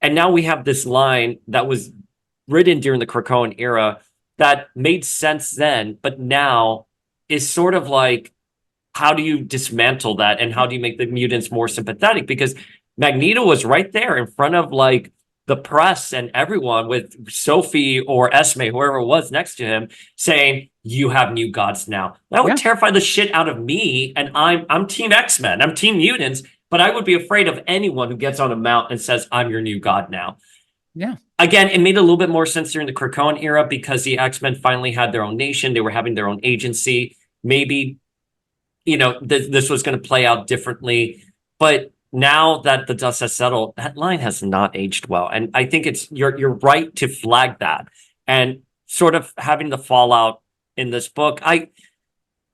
And now we have this line that was written during the Krakoan era that made sense then, but now is sort of like, how do you dismantle that, and how do you make the mutants more sympathetic? Because Magneto was right there in front of like the press and everyone, with Sophie or Esme, whoever it was next to him, saying, "You have new gods now." That would Yeah. terrify the shit out of me, and I'm Team X-Men, I'm Team Mutants, but I would be afraid of anyone who gets on a mount and says, "I'm your new god now." Yeah. Again, it made a little bit more sense during the Krakoan era because the X-Men finally had their own nation, they were having their own agency. Maybe this was going to play out differently. But now that the dust has settled, that line has not aged well. And I think you're right to flag that. And sort of having the fallout in this book, I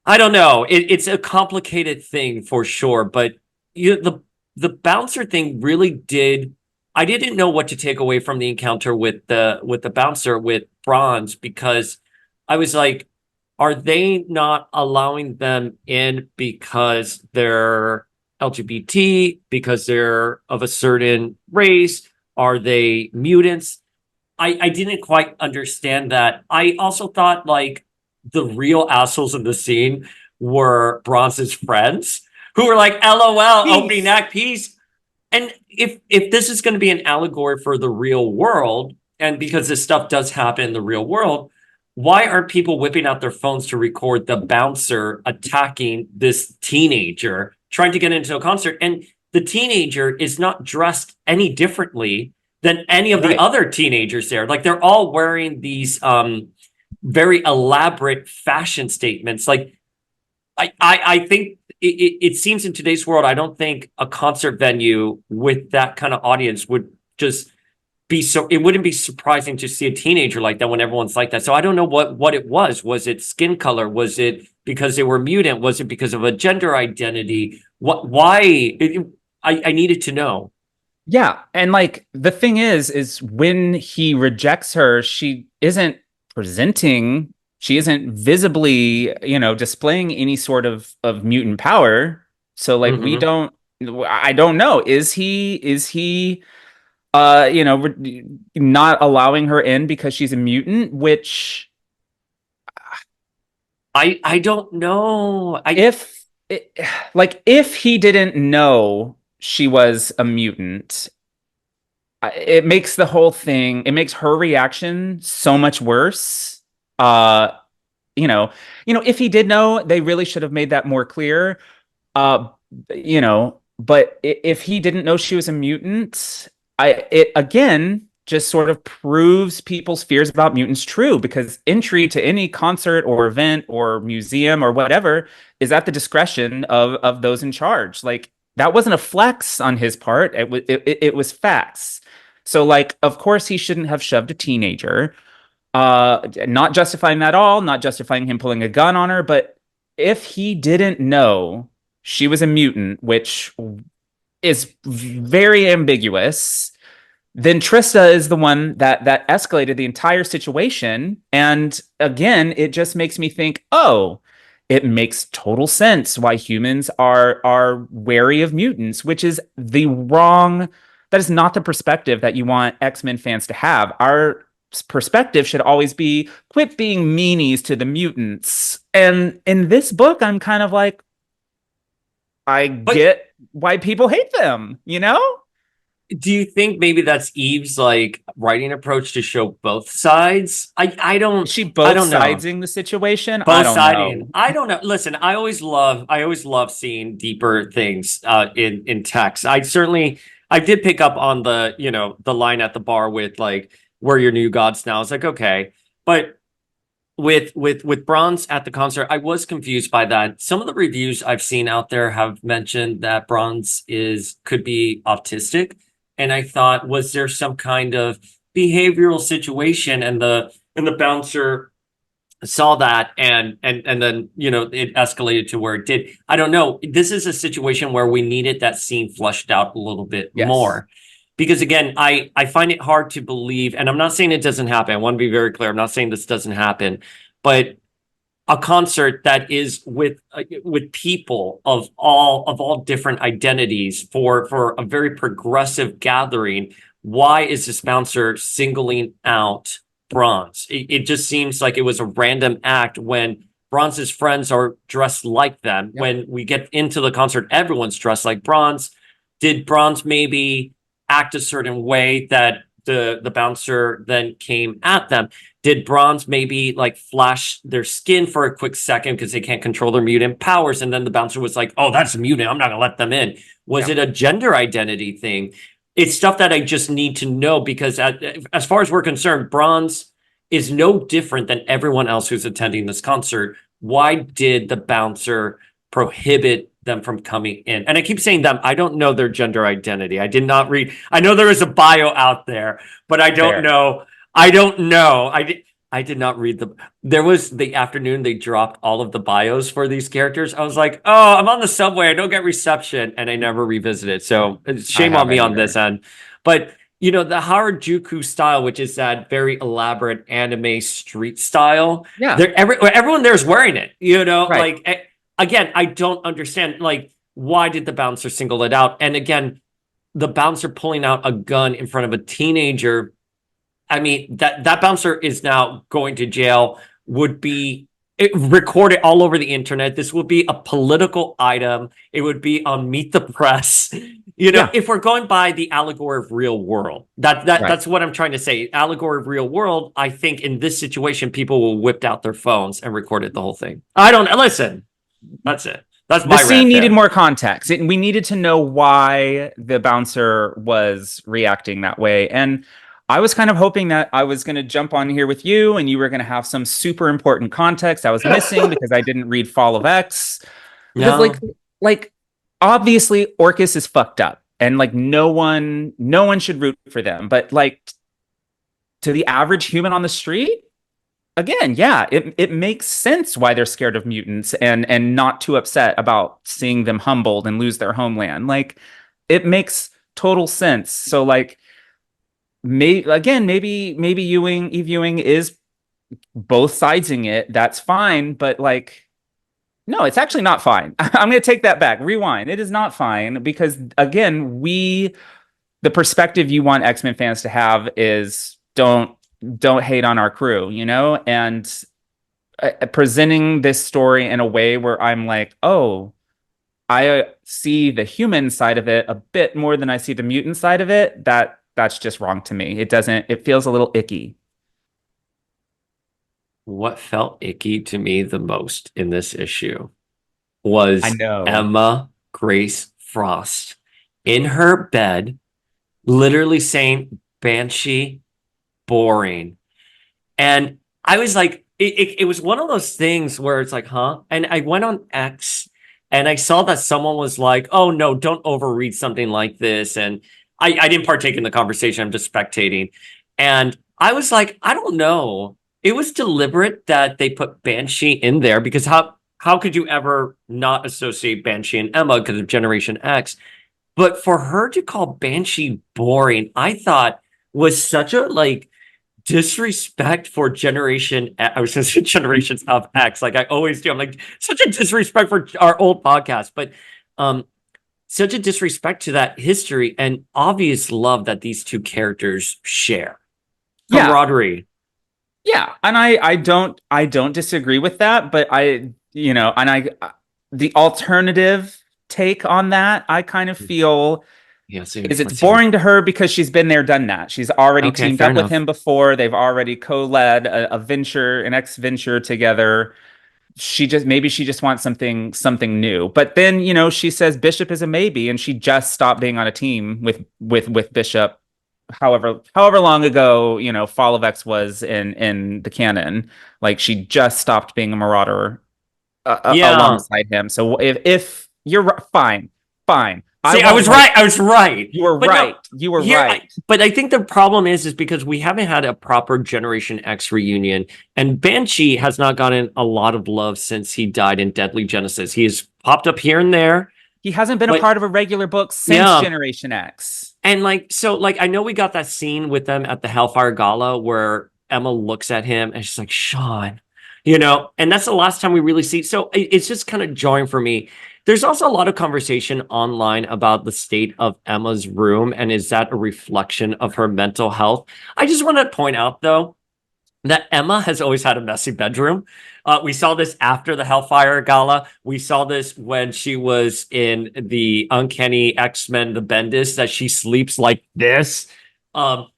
don't know. It's a complicated thing for sure, but the bouncer thing really did. I didn't know what to take away from the encounter with the bouncer with Bronze, because I was like, are they not allowing them in because they're LGBT, because they're of a certain race? Are they mutants? I didn't quite understand that. I also thought like the real assholes in the scene were Bronze's friends, who were like, LOL, opening Peace. act, peace. And if this is going to be an allegory for the real world, and because this stuff does happen in the real world, why aren't people whipping out their phones to record the bouncer attacking this teenager trying to get into a concert? And the teenager is not dressed any differently than any of the Right. other teenagers there. Like they're all wearing these very elaborate fashion statements. Like I think it seems in today's world, I don't think a concert venue with that kind of audience would just be so, it wouldn't be surprising to see a teenager like that when everyone's like that. So I don't know what it was. Was it skin color? Was it because they were mutant? Was it because of a gender identity? Why I needed to know. Yeah, and like the thing is when he rejects her, she isn't visibly, displaying any sort of mutant power. So like Mhm. I don't know. Is he not allowing her in because she's a mutant, which I don't know. if if he didn't know she was a mutant, it makes the whole thing, it makes her reaction so much worse. Uh, you know, if he did know, they really should have made that more clear. But if he didn't know she was a mutant, it again just sort of proves people's fears about mutants true, because entry to any concert or event or museum or whatever is at the discretion of those in charge. Like that wasn't a flex on his part. It was facts. So like, of course he shouldn't have shoved a teenager. Not justifying that at all, not justifying him pulling a gun on her, but if he didn't know she was a mutant, which is very ambiguous, then Trista is the one that escalated the entire situation. And again, it just makes me think, oh, it makes total sense why humans are wary of mutants, which is the wrong, that is not the perspective that you want X-Men fans to have. Our perspective should always be quit being meanies to the mutants. And in this book, I'm kind of like, I But get why people hate them, you know? do you think maybe that's Eve's like writing approach to show both sides? Is she I both don't know. siding the situation? I Both don't siding. know. I don't know. Listen, I always love seeing deeper things in text. I did pick up on the, the line at the bar with like, we're your new gods now. I was like, okay. But with Bronze at the concert, I was confused by that. Some of the reviews I've seen out there have mentioned that Bronze is could be autistic. And I thought, was there some kind of behavioral situation and the bouncer saw that and then it escalated to where it did. I don't know. This is a situation where we needed that scene flushed out a little bit Yes. more because again, I find it hard to believe, and I'm not saying it doesn't happen. I want to be very clear. I'm not saying this doesn't happen, but a concert that is with people of all different identities for a very progressive gathering. Why is this bouncer singling out Bronze? It just seems like it was a random act when Bronze's friends are dressed like them. Yep. When we get into the concert, everyone's dressed like Bronze. Did Bronze maybe act a certain way that the bouncer then came at them? Did Bronze maybe like flash their skin for a quick second because they can't control their mutant powers? And then the bouncer was like, oh, that's a mutant. I'm not going to let them in. Was Yeah. it a gender identity thing? It's stuff that I just need to know because as far as we're concerned, Bronze is no different than everyone else who's attending this concert. Why did the bouncer prohibit them from coming in? And I keep saying them. I don't know their gender identity. I did not read. I know there is a bio out there, but I don't Fair. know. I don't know. I did not read the. There was the afternoon they dropped all of the bios for these characters. I was like, oh, I'm on the subway. I don't get reception, and I never revisited. So I shame on me haven't on this either. end. But the Harajuku style, which is that very elaborate anime street style, Yeah. everyone there is wearing it. Right. Again, I don't understand. Like, why did the bouncer single it out? And again, the bouncer pulling out a gun in front of a teenager. I mean, that bouncer is now going to jail, would be recorded all over the internet. This would be a political item. It would be on Meet the Press. Yeah. If we're going by the allegory of real world, Right. that's what I'm trying to say. Allegory of real world, I think in this situation, people will whip out their phones and recorded the whole thing. I don't listen. That's it. That's The my scene rant needed there. more context. We needed to know why the bouncer was reacting that way. And I was kind of hoping that I was going to jump on here with you and you were going to have some super important context I was missing because I didn't read Fall of X. Because No. like obviously Orcus is fucked up and like no one should root for them. But like to the average human on the street, again, yeah, it makes sense why they're scared of mutants and not too upset about seeing them humbled and lose their homeland. Like it makes total sense. So like maybe Eve Ewing is both sidesing it. That's fine, but like no, it's actually not fine. I'm going to take that back. Rewind. It is not fine because again, the perspective you want X-Men fans to have is don't hate on our crew, you know? And presenting this story in a way where I'm like, oh, I see the human side of it a bit more than I see the mutant side of it. That's just wrong to me. It doesn't. It feels a little icky. What felt icky to me the most in this issue I was know. Emma Grace Frost in her bed, literally saying, Banshee, boring. And I was like, it was one of those things where it's like, huh? And I went on X and I saw that someone was like, oh no, don't overread something like this. And I didn't partake in the conversation, I'm just spectating. And I was like, I don't know. It was deliberate that they put Banshee in there because how could you ever not associate Banshee and Emma because of Generation X? But for her to call Banshee boring, I thought was such a like disrespect for I was going to say generations of X, like I always do. I'm like, such a disrespect for our old podcast, but um, such a disrespect to that history and obvious love that these two characters share. Yeah, Camaraderie. yeah, and I don't disagree with that, but the alternative take on that, I kind of feel Yeah, so is it's let's hear it. boring to her because she's been there, done that. She's already Okay, teamed fair up with enough. him before. They've already co-led a venture, an X venture together. Maybe she just wants something new. But then, she says Bishop is a maybe, and she just stopped being on a team with Bishop. However long ago, Fall of X was in the canon. Like she just stopped being a Marauder Yeah. alongside him. So if you're fine, fine. I See, I won't was like right. I was right. you were But no, right. You were here, right. but I think the problem is because we haven't had a proper Generation X reunion, and Banshee has not gotten a lot of love since he died in Deadly Genesis. He has popped up here and there, He hasn't been a but part of a regular book since yeah. Generation X. And like, so like, I know we got that scene with them at the Hellfire Gala where Emma looks at him and she's like, Sean, and that's the last time we really see. So it's just kind of jarring for me. There's also a lot of conversation online about the state of Emma's room and is that a reflection of her mental health? I just want to point out though that Emma has always had a messy bedroom. We saw this after the Hellfire Gala. We saw this when she was in the Uncanny X-Men, the Bendis, that she sleeps like this. Um,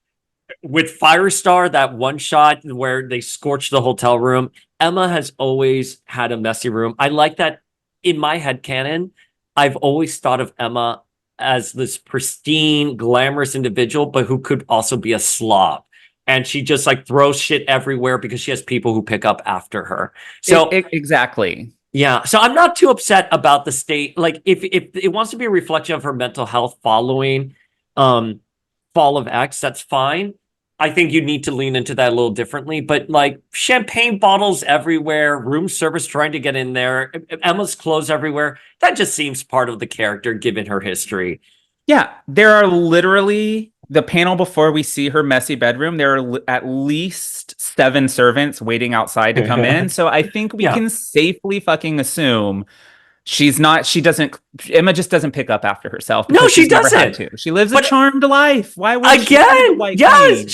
with Firestar, that one shot where they scorched the hotel room, Emma has always had a messy room. I like that in my head canon. I've always thought of Emma as this pristine, glamorous individual, but who could also be a slob. And she just like throws shit everywhere because she has people who pick up after her. So Exactly. yeah, so I'm not too upset about the state. Like if it wants to be a reflection of her mental health following um Fall of X, that's fine. I think you need to lean into that a little differently, but like champagne bottles everywhere, room service trying to get in there, Emma's clothes everywhere. That just seems part of the character given her history. Yeah, there are literally the panel before we see her messy bedroom. There are at least 7 servants waiting outside to come in. So I think we Yeah. can safely fucking assume she doesn't, Emma just doesn't pick up after herself No, because she she's never had doesn't. to. She lives a But charmed life. Why would she be the again, White yes, Queen?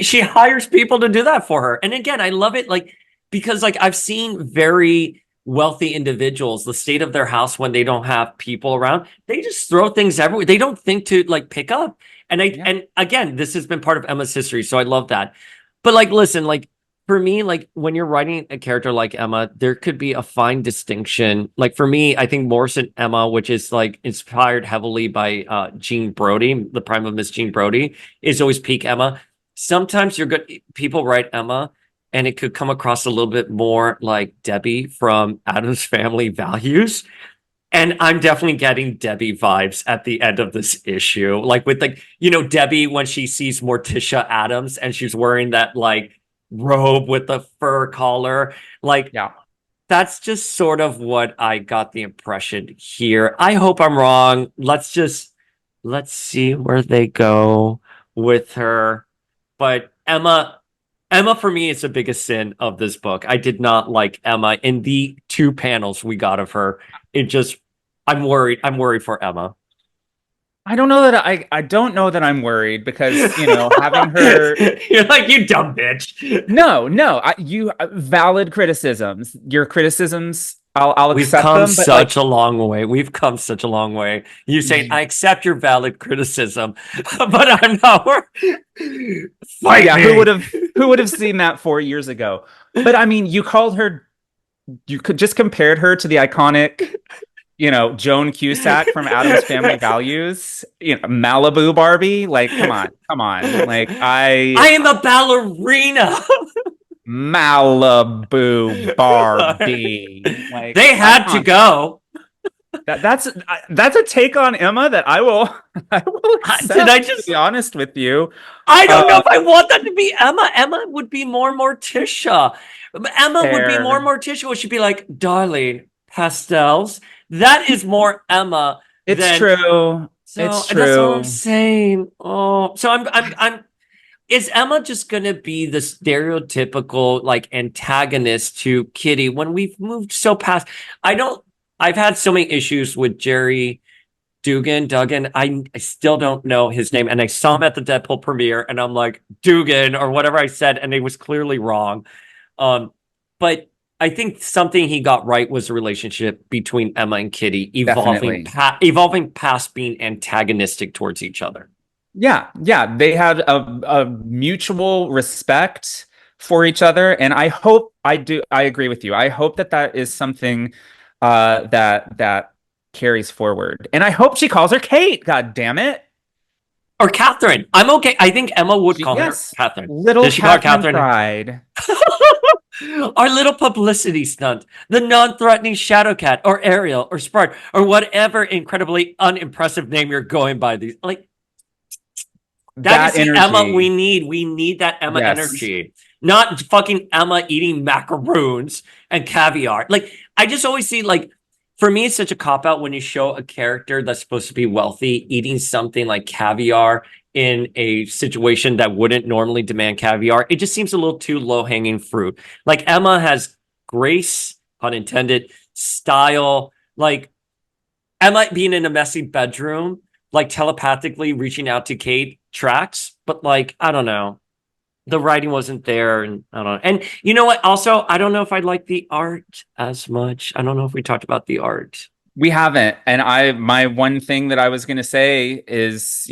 she hires people to do that for her. And again, I love it like because like I've seen very wealthy individuals, the state of their house when they don't have people around, they just throw things everywhere. They don't think to like pick up. And Yeah. and again, this has been part of Emma's history, so I love that. But like listen, like for me, like when you're writing a character like Emma, there could be a fine distinction. Like for me, I think Morrison Emma, which is like inspired heavily by Jean Brodie, the prime of Miss Jean Brodie, is always peak Emma. Sometimes you're good people write Emma, and it could come across a little bit more like Debbie from Addams Family Values. And I'm definitely getting Debbie vibes at the end of this issue. Like with like, Debbie when she sees Morticia Adams and she's wearing that like robe with the fur collar. Like Yeah. that's just sort of what I got the impression here. I hope I'm wrong. Let's see where they go with her. But Emma for me is the biggest sin of this book. I did not like Emma in the two panels we got of her. It just I'm worried. I'm worried for Emma. I don't know that I don't know that I'm worried because, having her. You're like, you dumb bitch. No, you valid criticisms. Your criticisms, I'll We've accept come them, but like, such a long way. We've come such a long way. You saying, I accept your valid criticism, but I'm not. Fight yeah, me. who would have seen that 4 years ago? But I mean, you could just compared her to the iconic, Joan Cusack from Addams Family Values, Malibu Barbie. Like, come on. Like, I am a ballerina. Malibu Barbie. Like, They had to go. that's a take on Emma that I will Did accept. I To just? be honest with you, I don't know uh, if I want that to be Emma. Emma would be more Morticia. Emma would be more fair. Morticia. Where she'd be like, darling, pastels. That is more Emma It's than. true. So It's that's all I'm true. saying. Oh, so I'm. Is Emma just gonna be the stereotypical like antagonist to Kitty when we've moved so past? I don't. I've had so many issues with Jerry Duggan. I still don't know his name. And I saw him at the Deadpool premiere and I'm like, Dugan or whatever I said, and it was clearly wrong. But I think something he got right was the relationship between Emma and Kitty Definitely. evolving past being antagonistic towards each other. Yeah. They had a mutual respect for each other, and I agree with you. I hope that is something that carries forward. And I hope she calls her Kate. God damn it. Or Catherine. I'm okay. I think Emma would call her Yes. Catherine. Little Does she call her Catherine Catherine? Pride. Our little publicity stunt, the non-threatening Shadow Cat, or Ariel, or Spark, or whatever incredibly unimpressive name you're going by. These like that is That the Emma we energy. need. We need that Emma Yes. energy, not fucking Emma eating macaroons and caviar. Like I just always see like. For me, it's such a cop out when you show a character that's supposed to be wealthy eating something like caviar in a situation that wouldn't normally demand caviar. It just seems a little too low hanging fruit. Like Emma has grace, pun intended, style. Like Emma being in a messy bedroom, like telepathically reaching out to Kate tracks, but like, I don't know. The writing wasn't there, and I don't know. And you know what? Also, I don't know if I like the art as much. I don't know if we talked about the art. We haven't. And my one thing that I was going to say is,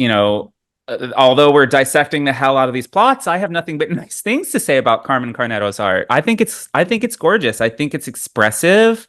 although we're dissecting the hell out of these plots, I have nothing but nice things to say about Carmen Carneto's art. I think it's gorgeous. I think it's expressive.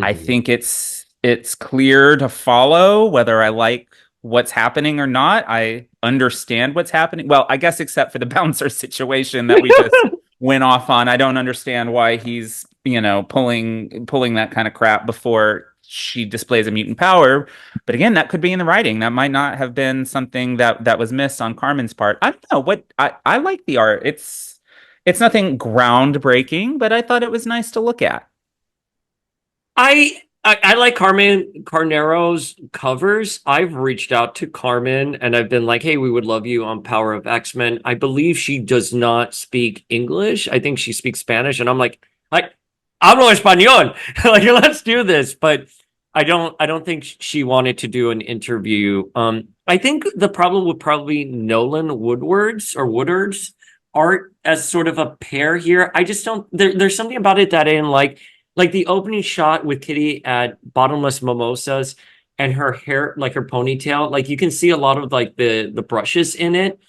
I Mhm. think it's clear to follow whether I like what's happening or not. I understand what's happening. Well, I guess except for the bouncer situation that we just went off on. I don't understand why he's, pulling that kind of crap before she displays a mutant power. But again, that could be in the writing. That might not have been something that was missed on Carmen's part. I don't know what I like the art. It's nothing groundbreaking, but I thought it was nice to look at. I like Carmen Carnero's covers. I've reached out to Carmen and I've been like, hey, we would love you on Power of X-Men. I believe she does not speak English. I think she speaks Spanish. And I'm like, hablo español. Like, let's do this. But I don't think she wanted to do an interview. I think the problem would probably be Nolan Woodard's art as sort of a pair here. I just don't there's something about it that I didn't like the opening shot with Kitty at Bottomless Mimosas and her hair, like her ponytail, like you can see a lot of like the brushes in it.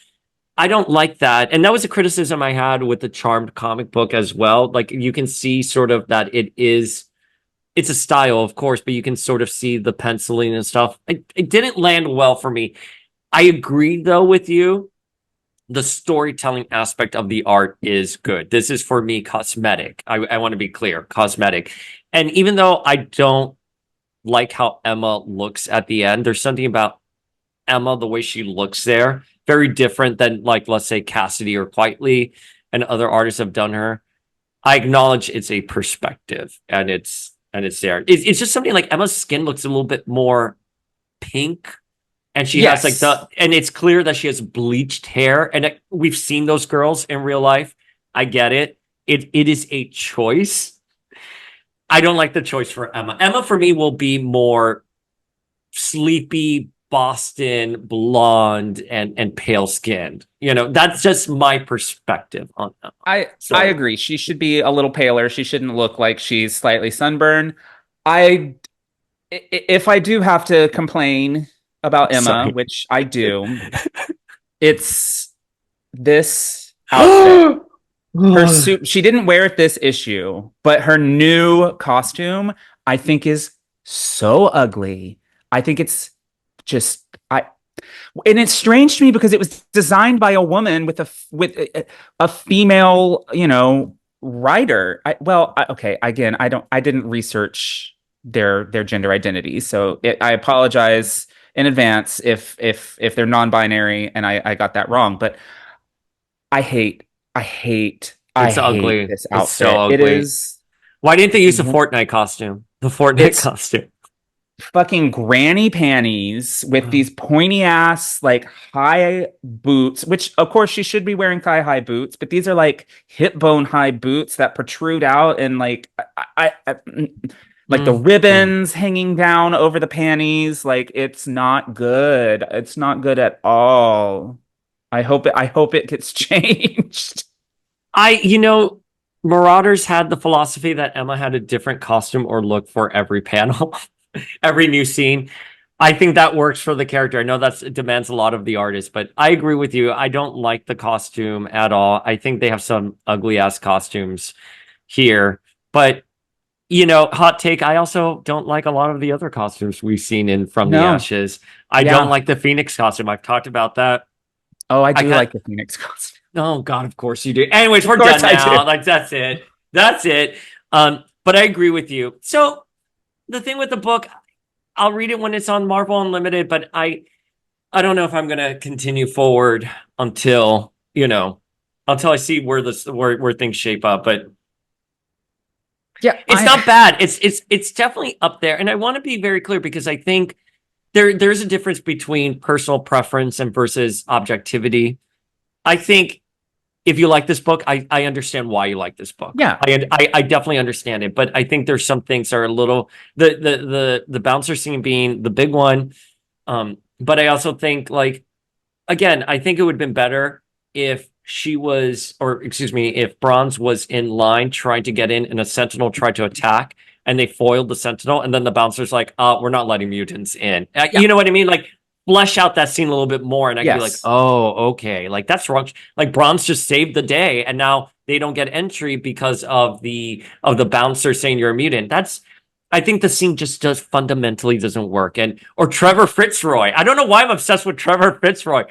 I don't like that. And that was a criticism I had with the Charmed comic book as well. Like you can see sort of that it's a style, of course, but you can sort of see the penciling and stuff. It didn't land well for me. I agree though with you. The storytelling aspect of the art is good. This is for me cosmetic. I want to be clear, cosmetic. And even though I don't like how Emma looks at the end, there's something about Emma, the way she looks there, very different than like let's say Cassidy or Quietly and other artists have done her. I acknowledge it's a perspective and it's there. It's just something like Emma's skin looks a little bit more pink and she has like Yes. and it's clear that she has bleached hair and we've seen those girls in real life. I get it. It is a choice. I don't like the choice for Emma. Emma for me will be more sleepy Boston blonde and pale skinned. You know, that's just my perspective on Emma. I So agree. She should be a little paler. She shouldn't look like she's slightly sunburned. I if I do have to complain about Emma, sorry. which I do, it's this outfit. Her suit, she didn't wear it this issue, but her new costume, I think, is so ugly. I think it's just I and it's strange to me because it was designed by a woman with a female, writer. Okay, again, I didn't research their gender identities, so I apologize in advance if they're non-binary and I got that wrong. But I hate, I It's hate ugly. this It's so outfit. It ugly. is Why didn't they use the Fortnite costume? The Fortnite it's costume. fucking granny panties with these pointy ass like high boots, which of course she should be wearing thigh high boots, but these are like hip bone high boots that protrude out and like the Mm, mm. ribbons hanging down over the panties. Like it's not good. It's not good at all. I hope it gets changed. You know, Marauders had the philosophy that Emma had a different costume or look for every panel, every new scene. I think that works for the character. I know it demands a lot of the artist, but I agree with you. I don't like the costume at all. I think they have some ugly ass costumes here, but hot take. I also don't like a lot of the other costumes we've seen in From the No. Ashes. I don't Yeah. like the Phoenix costume. I've talked about that. Oh, I I do can't. like the Phoenix costume. Oh God, of course you do. Anyways, Of we're course done I do. now. Like that's it. That's it. But I agree with you. So the thing with the book, I'll read it when it's on Marvel Unlimited, but I don't know if I'm gonna continue forward until until I see where things shape up. But Yeah, it's not bad. It's definitely up there. And I want to be very clear because I think there's a difference between personal preference and versus objectivity. I think if you like this book, I understand why you like this book. yeah. I definitely understand it, but I think there's some things that are a little the bouncer scene being the big one. But I also think like again, I think it would have been better if she was, or excuse me, if Bronze was in line trying to get in and a Sentinel tried to attack and they foiled the Sentinel, and then the bouncer's like, we're not letting mutants in. Yeah. You know what I mean? Like flesh out that scene a little bit more, and I could be like, Yes. oh, okay, like that's wrong. Like Bronze just saved the day, and now they don't get entry because of the bouncer saying you're a mutant. I think the scene just fundamentally doesn't work. And or Trevor Fitzroy. I don't know why I'm obsessed with Trevor Fitzroy.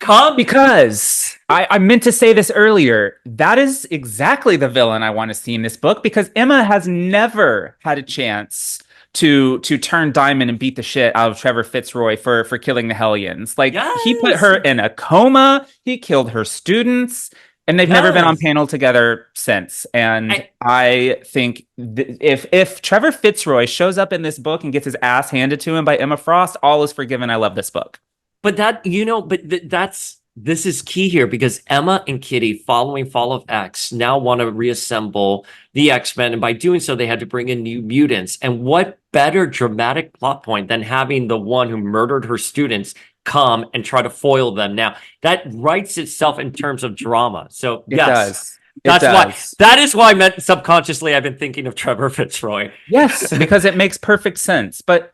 Come. Because I meant to say this earlier. That is exactly the villain I want to see in this book because Emma has never had a chance to turn Diamond and beat the shit out of Trevor Fitzroy for killing the Hellions. Like he put Yes. her in a coma, he killed her students, and they've never been on Yes. panel together since. And I think if Trevor Fitzroy shows up in this book and gets his ass handed to him by Emma Frost, all is forgiven. I love this book. But that's this is key here because Emma and Kitty, following Fall of X, now want to reassemble the X-Men, and by doing so, they had to bring in new mutants. And what better dramatic plot point than having the one who murdered her students come and try to foil them? Now that writes itself in terms of drama. So It yes, does. It does. that is why I meant subconsciously I've been thinking of Trevor Fitzroy. Yes, because it makes perfect sense. But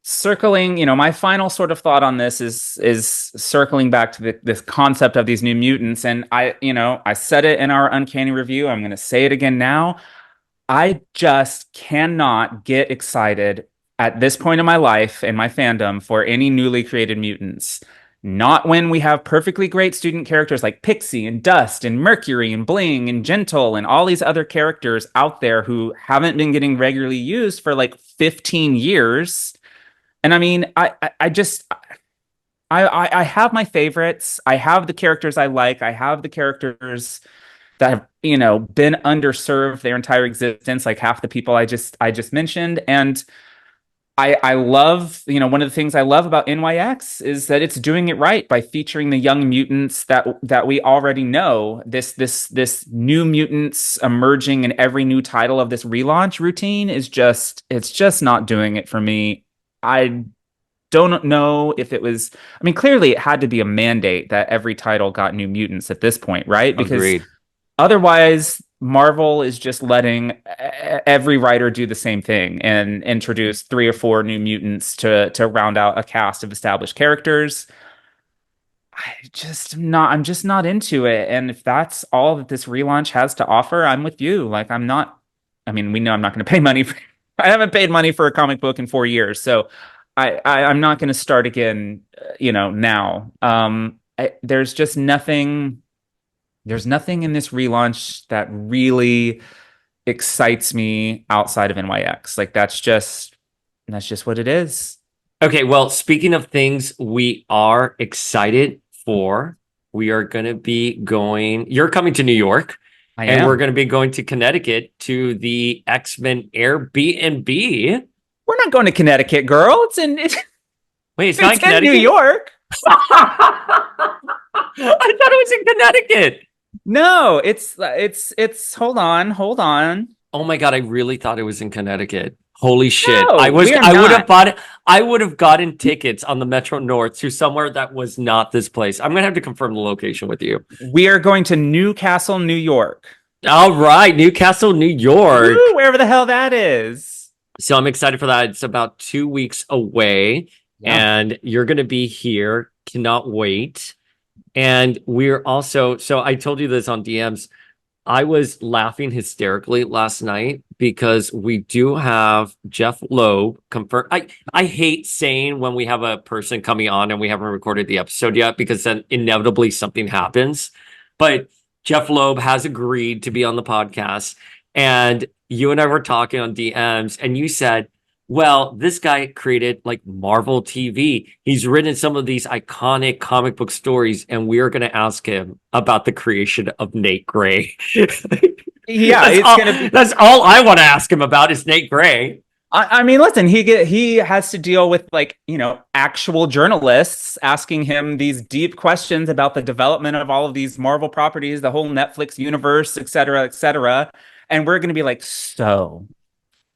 circling, my final sort of thought on this is circling back to this concept of these new mutants. And I said it in our Uncanny review. I'm going to say it again now. I just cannot get excited at this point in my life and my fandom for any newly created mutants. Not when we have perfectly great student characters like Pixie and Dust and Mercury and Bling and Gentle and all these other characters out there who haven't been getting regularly used for like 15 years. And I mean, I just I have my favorites. I have the characters I like. I have the characters that have, been underserved their entire existence, like half the people I just mentioned. And I love, one of the things I love about NYX is that it's doing it right by featuring the young mutants that we already know. This new mutants emerging in every new title of this relaunch routine it's just not doing it for me. I don't know if it was, I mean, clearly it had to be a mandate that every title got new mutants at this point, right? Because Agreed. otherwise, Marvel is just letting every writer do the same thing and introduce 3 or 4 new mutants to round out a cast of established characters. I'm just not into it. And if that's all that this relaunch has to offer, I'm with you. Like I'm not, I mean, we know I'm not going to pay money for, I haven't paid money for a comic book in 4 years. So I'm not going to start again, now. There's just nothing. There's nothing in this relaunch that really excites me outside of NYX. Like that's just what it is. Okay, well, speaking of things we are excited for, we are going to be going, you're coming to New York, I and we're am. going to be going to Connecticut to the X-Men Airbnb. We're not going to Connecticut, girl. It's Wait, it's not in in New Connecticut? York. I thought it was in Connecticut. No, it's hold on. Oh my God, I really thought it was in Connecticut. Holy shit. No, we are I would have not. bought it. I would have gotten tickets on the Metro North to somewhere that was not this place. I'm gonna have to confirm the location with you. We are going to Newcastle, New York. All right, Newcastle, New York. Woo, wherever the hell that is. So I'm excited for that. It's about 2 weeks away, Yeah. and you're gonna be here. Cannot wait. And we're also, so I told you this on DMs. I was laughing hysterically last night because we do have Jeff Loeb confirmed. I hate saying when we have a person coming on and we haven't recorded the episode yet because then inevitably something happens. But Jeff Loeb has agreed to be on the podcast. And you and I were talking on DMs, and you said, well, this guy created like Marvel TV. He's written some of these iconic comic book stories, and we are going to ask him about the creation of Nate Gray. Yeah, That's all I want to ask him about is Nate Gray. I mean, listen, he has to deal with like, actual journalists asking him these deep questions about the development of all of these Marvel properties, the whole Netflix universe, et cetera, et cetera. And we're going to be like, so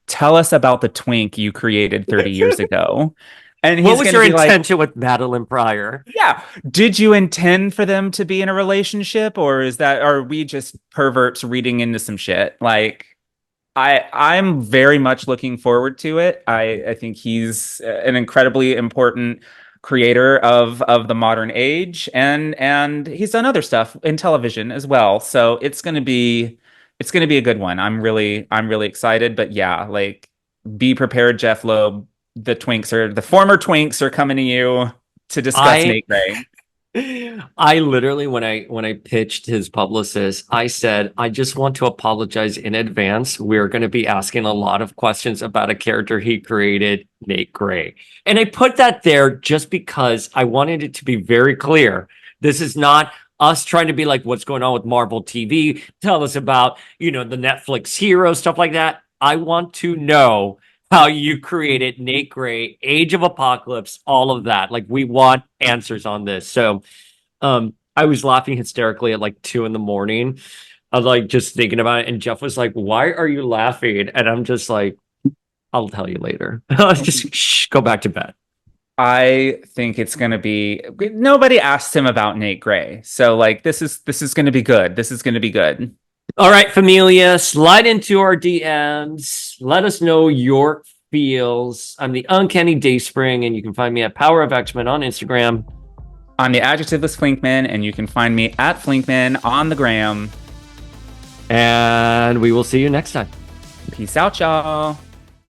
tell us about the twink you created 30 years ago. And What he's was going your to be like, intention with Madeline Pryor? yeah, did you intend for them to be in a relationship, or are we just perverts reading into some shit? Like, I'm very much looking forward to it. I think he's an incredibly important creator of the modern age, and he's done other stuff in television as well. So it's gonna be a good one. I'm really excited. But yeah, like be prepared, Jeff Loeb. The former twinks are coming to you to discuss I Nate Gray. I literally, when I pitched his publicist, I said, I just want to apologize in advance. We're going to be asking a lot of questions about a character he created, Nate Gray. And I put that there just because I wanted it to be very clear. This is not us trying to be like, what's going on with Marvel TV? Tell us about, the Netflix hero, stuff like that. I want to know how you created Nate Gray, Age of Apocalypse, all of that. Like, we want answers on this. So I was laughing hysterically at like 2 a.m. I was like just thinking about it. And Jeff was like, why are you laughing? And I'm just like, I'll tell you later. Just go back to bed. I think it's going to be, nobody asked him about Nate Gray. So like this is going to be good. This is going to be good. All right, Familia, slide into our DMs. Let us know your feels. I'm the Uncanny Dayspring, and you can find me at Power of X-Men on Instagram. I'm the adjectiveless Flinkman, and you can find me at Flinkman on the gram. And we will see you next time. Peace out, y'all.